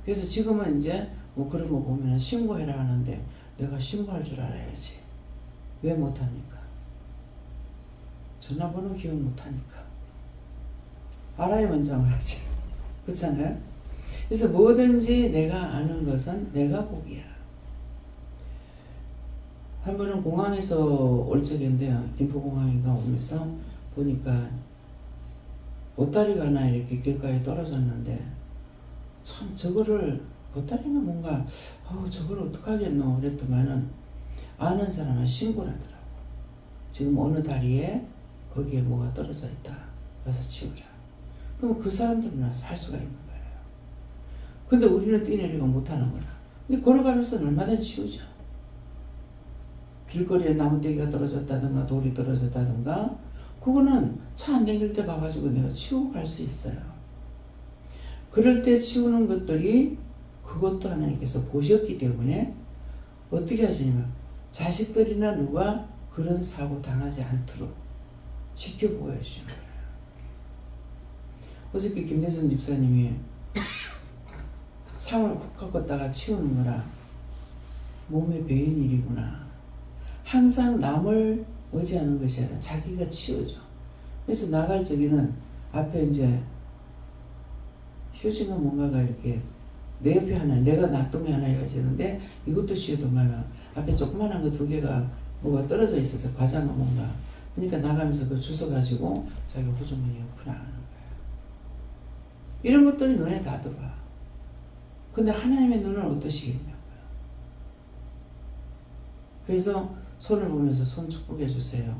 그래서 지금은 이제 뭐 그런 거 보면 신고해라 하는데 내가 신고할 줄 알아야지. 왜 못합니까? 전화번호 기억 못하니까. 알아야만 정하지. 그렇잖아요? 그래서 뭐든지 내가 아는 것은 내가 복이야. 한 번은 공항에서 올 적인데요. 김포공항인가 오면서 보니까 보따리가 하나 이렇게 길가에 떨어졌는데 참 저거를 보따리가 뭔가 저걸 어떡하겠노 그랬더만은 아는 사람은 신고를 하더라고. 지금 어느 다리에 거기에 뭐가 떨어져 있다. 와서 치우라. 그럼 그 사람들은 와서 할 수가 있는 거예요. 근데 우리는 뛰내리고 못하는 거라. 근데 걸어가면서 얼마든지 치우죠. 길거리에 나무대기가 떨어졌다든가 돌이 떨어졌다든가 그거는 차 안 다닐 때 가가지고 내가 치우고 갈 수 있어요. 그럴 때 치우는 것들이 그것도 하나님께서 보셨기 때문에 어떻게 하시냐면 자식들이나 누가 그런 사고 당하지 않도록 지켜보여 주시는 거예요. 어저께 김대선 집사님이 상을 훅 꺾었다가 치우는 거라 몸에 배인 일이구나. 항상 남을 의지하는 것이 아니라 자기가 치우죠. 그래서 나갈 적에는 앞에 이제 휴지가 뭔가가 이렇게 내 옆에 하나, 내가 놔두면 하나 있는데 이것도 치우더만 앞에 조그만한 거 2개가 뭐가 떨어져 있어서 과자가 뭔가. 그러니까 나가면서 그걸 주워가지고 자기 호주머니에 넣고 나가는 거예요. 이런 것들이 눈에 다 들어와. 근데 하나님의 눈은 어떠시겠냐고요. 그래서 손을 보면서 손 축복해 주세요.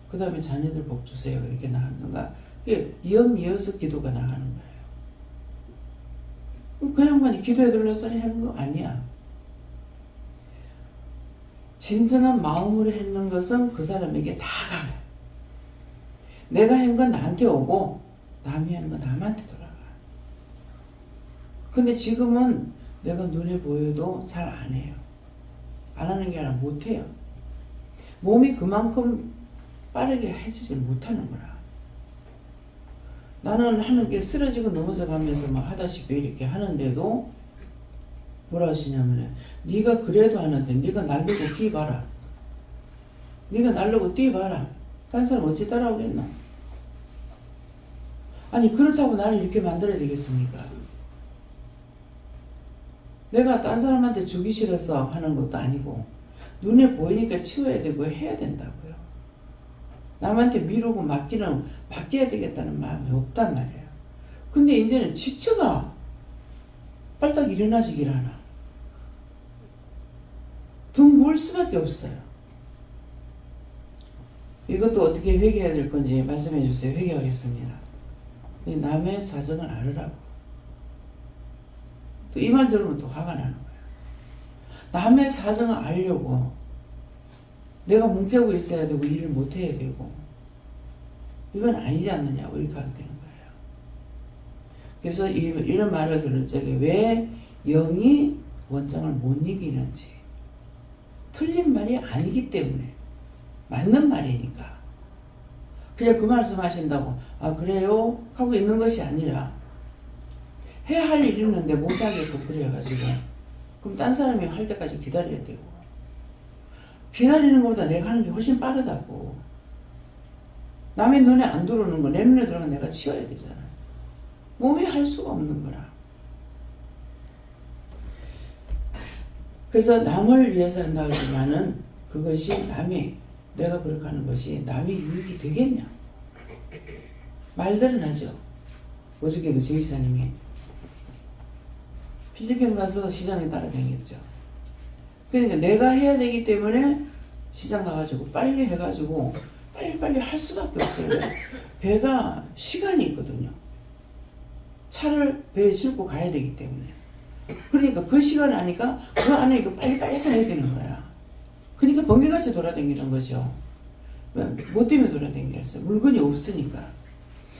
그 다음에 자녀들 복 주세요. 이렇게 나가는가. 이어서 기도가 나가는 거예요. 그 양반이 기도에 들러서리 하는 거 아니야. 진정한 마음으로 했는 것은 그 사람에게 다 가요. 내가 한 건 나한테 오고 남이 하는 건 남한테 돌아가. 근데 지금은 내가 눈에 보여도 잘 안 해요. 안 하는 게 아니라 못 해요. 몸이 그만큼 빠르게 해주지 못하는 거라. 나는 하는 게 쓰러지고 넘어져 가면서 막 하다시피 이렇게 하는데도 뭐라 하시냐면 네가 그래도 하는데 네가 날르고 뛰어봐라. 네가 날르고 뛰어봐라. 다른 사람 어찌 따라오겠노? 아니 그렇다고 나를 이렇게 만들어야 되겠습니까? 내가 딴 사람한테 주기 싫어서 하는 것도 아니고 눈에 보이니까 치워야 되고 해야 된다고요. 남한테 미루고 맡겨야 되겠다는 마음이 없단 말이에요. 근데 이제는 지쳐가 빨딱 일어나시길 하나. 등 구울 수밖에 없어요. 이것도 어떻게 회개해야 될 건지 말씀해 주세요. 회개하겠습니다. 남의 사정을 알으라고. 또 이 말 들으면 또 화가 나는 거예요. 남의 사정을 알려고 내가 뭉개고 있어야 되고 일을 못 해야 되고 이건 아니지 않느냐고 이렇게 하게 되는 거예요. 그래서 이런 말을 들을 적에 왜 영이 원장을 못 이기는지 틀린 말이 아니기 때문에 맞는 말이니까 그냥 그 말씀 하신다고 아 그래요? 하고 있는 것이 아니라 해야 할 일이 있는데 못하겠고 그래가지고 그럼 딴 사람이 할 때까지 기다려야 되고 기다리는 것보다 내가 하는 게 훨씬 빠르다고. 남의 눈에 안 들어오는 거 내 눈에 들어오는 거 내가 치워야 되잖아. 몸이 할 수가 없는 거라. 그래서 남을 위해서 한다고 하지만은 그것이 내가 그렇게 하는 것이 남의 유익이 되겠냐. 말들은 하죠. 어저께 그 지휘사님이 필리핀 가서 시장에 따라다녔죠. 그러니까 내가 해야 되기 때문에 시장 가가지고 빨리 해가지고 빨리빨리 할 수밖에 없어요. 배가 시간이 있거든요. 차를 배에 싣고 가야 되기 때문에. 그러니까 그 시간 아니까 그 안에 이거 빨리빨리 써야 되는 거야. 그러니까 번개같이 돌아다니는 거죠. 뭐 때문에 돌아다니겠어요? 물건이 없으니까.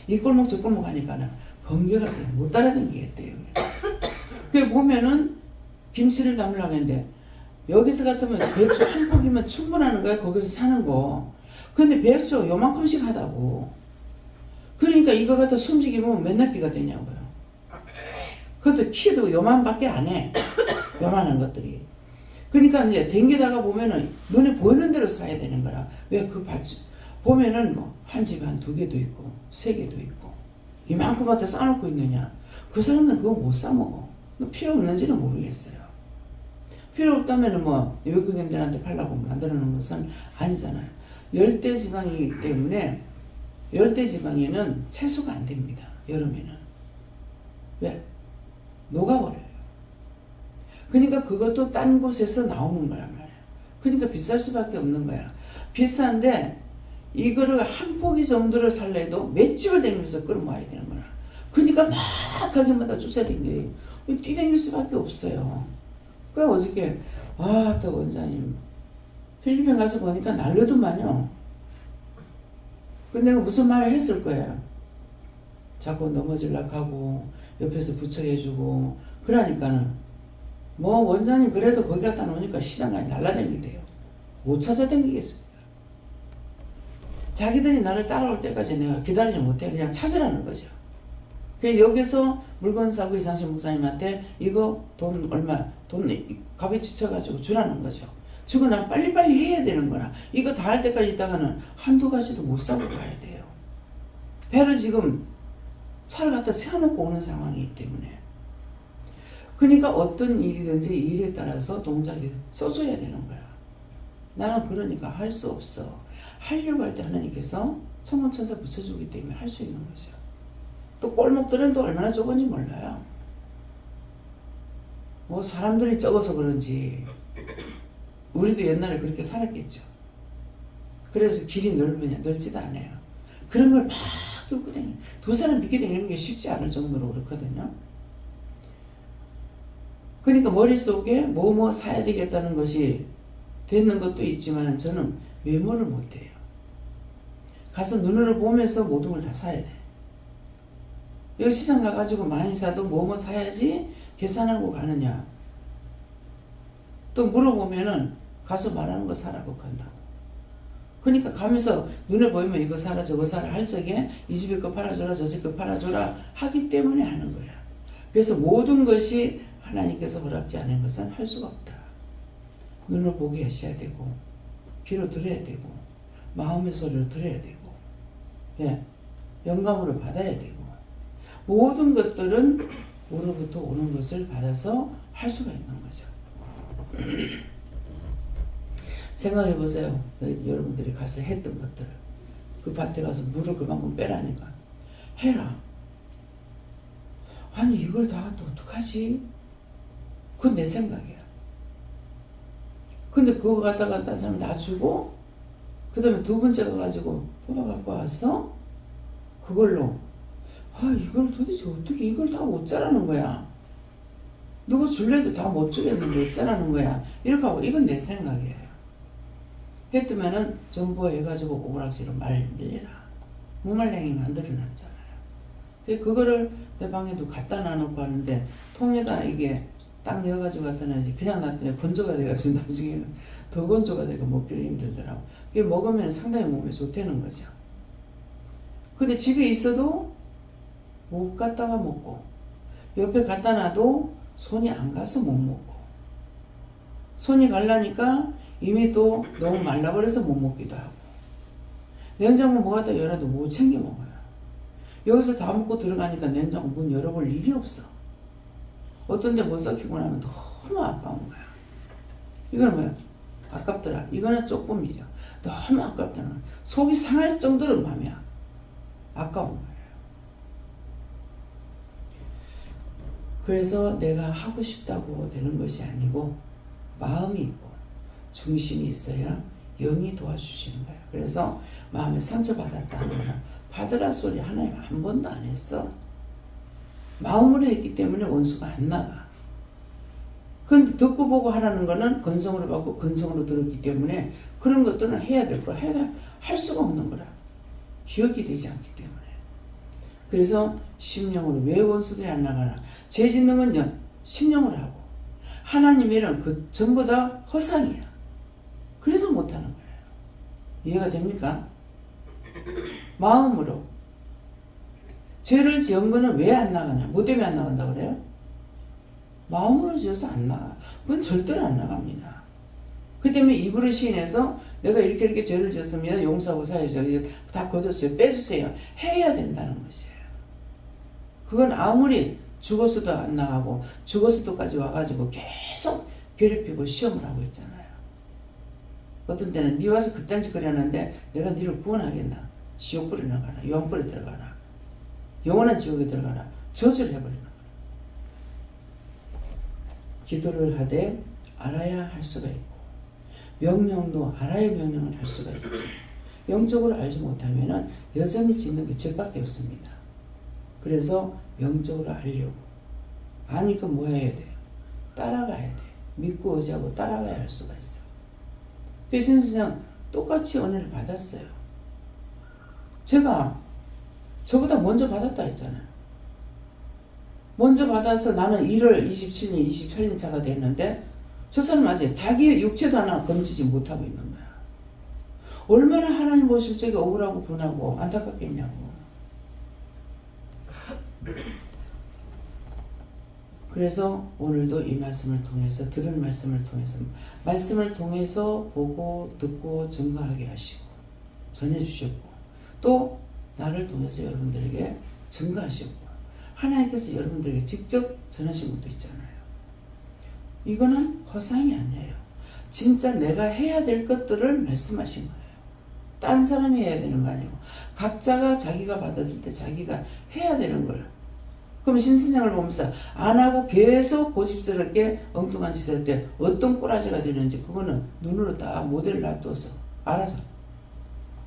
이 골목 저 골목 하니까는 번개같이 못 따라다니겠대요. 그 보면은 김치를 담으려고 했는데 여기서 같으면 배추 한 포기면 충분하는 거야. 거기서 사는 거. 근데 배추 요만큼씩 하다고. 그러니까 이거 갖다 숨지기면 맨날 비가 되냐고요. 그것도 키도 요만밖에 안 해. 요만한 것들이. 그러니까 이제 댕기다가 보면은 눈에 보이는 대로 사야 되는 거라. 왜 그 밭 보면은 뭐 한 집에 한 2개도 있고 3개도 있고 이만큼 갖다 싸놓고 있느냐. 그 사람들은 그거 못 싸먹어. 필요 없는지는 모르겠어요. 필요 없다면은 뭐 외국인들한테 팔라고 만들어 놓은 것은 아니잖아요. 열대지방이기 때문에 열대지방에는 채소가 안 됩니다. 여름에는. 왜? 녹아버려요. 그러니까 그것도 딴 곳에서 나오는 거란 말이에요. 그러니까 비쌀 수밖에 없는 거야. 비싼데 이거를 한 포기 정도를 살래도 몇 집을 다니면서 끌어모아야 되는 거야. 그러니까 막 가게마다 쫓아다니게 뛰다닐 수밖에 없어요. 그래 어저께 또 원장님 필리핀 가서 보니까 난리더만요. 근데 내가 무슨 말을 했을 거예요. 자꾸 넘어지려고 하고 옆에서 부처해주고 그러니까는 뭐 원장님 그래도 거기 갖다 놓으니까 시장까지 날라다니대요. 못 찾아다니겠습니다. 자기들이 나를 따라올 때까지 내가 기다리지 못해. 그냥 찾으라는 거죠. 그래서 여기서 물건 사고 이상식 목사님한테 이거 돈 얼마 돈 값이 지쳐가지고 주라는 거죠. 주고 난 빨리빨리 해야 되는 거라. 이거 다 할 때까지 있다가는 한두 가지도 못 사고 가야 돼요. 배를 지금 차를 갖다 세워놓고 오는 상황이기 때문에. 그러니까 어떤 일이든지 이 일에 따라서 동작이 써줘야 되는 거야. 나는 그러니까 할 수 없어. 하려고 할 때 하나님께서 천문천사 붙여주기 때문에 할 수 있는 거죠. 또 꼴목들은 또 얼마나 적은지 몰라요. 뭐 사람들이 적어서 그런지 우리도 옛날에 그렇게 살았겠죠. 그래서 길이 넓지도 않아요. 그런 걸 막 들고 다니는, 두 사람 믿게 다니는 게 쉽지 않을 정도로 그렇거든요. 그러니까 머릿속에 뭐 사야 되겠다는 것이 되는 것도 있지만 저는 메모를 못해요. 가서 눈으로 보면서 모든 걸 다 사야 돼. 여기 시장 가가지고 많이 사도 뭐 사야지 계산하고 가느냐. 또 물어보면은 가서 말하는 거 사라고 한다고. 그러니까 가면서 눈에 보이면 이거 사라 저거 사라 할 적에 이 집에 거 팔아줘라 저 집 거 팔아줘라 하기 때문에 하는 거야. 그래서 모든 것이 하나님께서 허락지 않은 것은 할 수가 없다. 눈을 보게 하셔야 되고 귀로 들어야 되고 마음의 소리를 들어야 되고, 예, 영감으로 받아야 되고, 모든 것들은 우로부터 오는 것을 받아서 할 수가 있는 거죠. 생각해 보세요. 여러분들이 가서 했던 것들, 그 밭에 가서 물을 그만큼 빼라니까 해라. 아니 이걸 다 갖다 어떡하지? 그건 내 생각이야. 근데 그거 갖다가 딴 사람 놔주고 그 다음에 두 번째 가가지고 뽑아 갖고 와서 그걸로 이걸 도대체 어떻게 이걸 다 어쩌라는 거야. 누구 줄래도 다 못 주겠는데 어쩌라는 거야. 이렇게 하고 이건 내 생각이에요. 했더면은 전부 해가지고 오락지로 말리라. 무말랭이 만들어놨잖아요. 그거를 내 방에도 갖다 놔놓고 하는데 통에다 이게 딱 넣어가지고 갖다 놔야지. 그냥 놨더니 건조가 돼가지고 나중에는 더 건조가 되고 먹기를 힘들더라고. 이게 먹으면 상당히 몸에 좋다는 거죠. 근데 집에 있어도 못 갖다가 먹고 옆에 갖다 놔도 손이 안 가서 못 먹고 손이 가려니까 이미 또 너무 말라버려서 못 먹기도 하고 냉장고 뭐 갖다 열어도 못 챙겨 먹어요. 여기서 다 먹고 들어가니까 냉장고 문 열어볼 일이 없어. 어떤 데 못 썩히고 나면 너무 아까운 거야. 이거는 뭐야? 아깝더라. 이거는 조금이죠. 너무 아깝다는 거야. 속이 상할 정도로 마음이야. 아까운 거예요. 그래서 내가 하고 싶다고 되는 것이 아니고 마음이 있고 중심이 있어야 영이 도와주시는 거예요. 그래서 마음에 상처받았다 하면 받으라 소리 하나님 한 번도 안 했어. 마음으로 했기 때문에 원수가 안 나가. 그런데 듣고 보고 하라는 거는 건성으로 받고 건성으로 들었기 때문에 그런 것들은 해야 될 거야. 할 수가 없는 거라. 기억이 되지 않기 때문에. 그래서 심령으로 왜 원수들이 안 나가나. 죄 짓는 건요 심령으로 하고 하나님 일은 그 전부 다 허상이야. 그래서 못하는 거예요. 이해가 됩니까? 마음으로 죄를 지은 거는 왜 안 나가냐? 뭐 때문에 안 나간다고 그래요? 마음으로 지어서 안 나가. 그건 절대로 안 나갑니다. 그 때문에 입으로 시인해서 내가 이렇게 죄를 지었습니다. 용서하고 사야죠. 다 거뒀어요. 빼주세요. 해야 된다는 것이에요. 그건 아무리 죽었어도 안 나가고 죽었어도까지 와가지고 계속 괴롭히고 시험을 하고 있잖아요. 어떤 때는 네 와서 그딴 짓거리 하는데 내가 너를 구원하겠나? 지옥불에 나가라. 유황불에 들어가라. 영원한 지옥에 들어가라. 저주를 해버리는 거예요. 기도를 하되 알아야 할 수가 있고 명령도 알아야 명령을 할 수가 있죠. 영적으로 알지 못하면 여전히 짓는 게 죄밖에 없습니다. 그래서 영적으로 알려고 아니까 뭐 해야 돼? 따라가야 돼. 믿고 의지하고 따라가야 할 수가 있어. 그래서 그냥 똑같이 은혜를 받았어요. 제가 저보다 먼저 받았다 했잖아요. 먼저 받아서 나는 1월 27년, 28년 차가 됐는데 저 사람 아직 자기의 육체도 하나 건지지 못하고 있는 거야. 얼마나 하나님 보실 적에 억울하고 분하고 안타깝겠냐고. 그래서 오늘도 이 말씀을 통해서 들은 말씀을 통해서 보고 듣고 증거하게 하시고 전해주셨고 또 나를 통해서 여러분들에게 증거하시고 하나님께서 여러분들에게 직접 전하신 것도 있잖아요. 이거는 허상이 아니에요. 진짜 내가 해야 될 것들을 말씀하신 거예요. 딴 사람이 해야 되는 거 아니고 각자가 자기가 받았을 때 자기가 해야 되는 걸. 그럼 신선생을 보면서 안 하고 계속 고집스럽게 엉뚱한 짓을 할 때 어떤 꼬라지가 되는지 그거는 눈으로 다 모델을 놔둬서 알아서.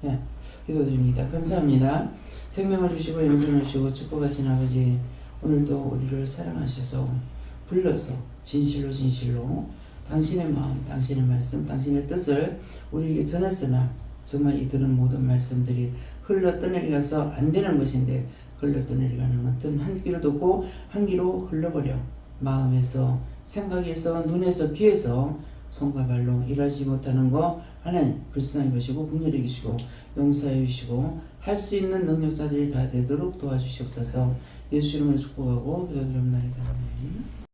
예, 기도드립니다. 감사합니다. 생명을 주시고 영생을 주시고 축복하신 아버지, 오늘도 우리를 사랑하셔서 불러서 진실로 당신의 마음, 당신의 말씀, 당신의 뜻을 우리에게 전했으나 정말 이 들은 모든 말씀들이 흘러 떠내려가서 안 되는 것인데 흘러 떠내려가는 어떤 한 귀로 듣고 한 귀로 흘러버려 마음에서, 생각에서, 눈에서, 귀에서 손과 발로 일하지 못하는 거 하나님 불쌍히 보시고 긍휼히 여기시고 용서해 주시고 할 수 있는 능력자들이 다 되도록 도와주시옵소서. 예수 이름으로 축복하고 기도드립니다. 아멘.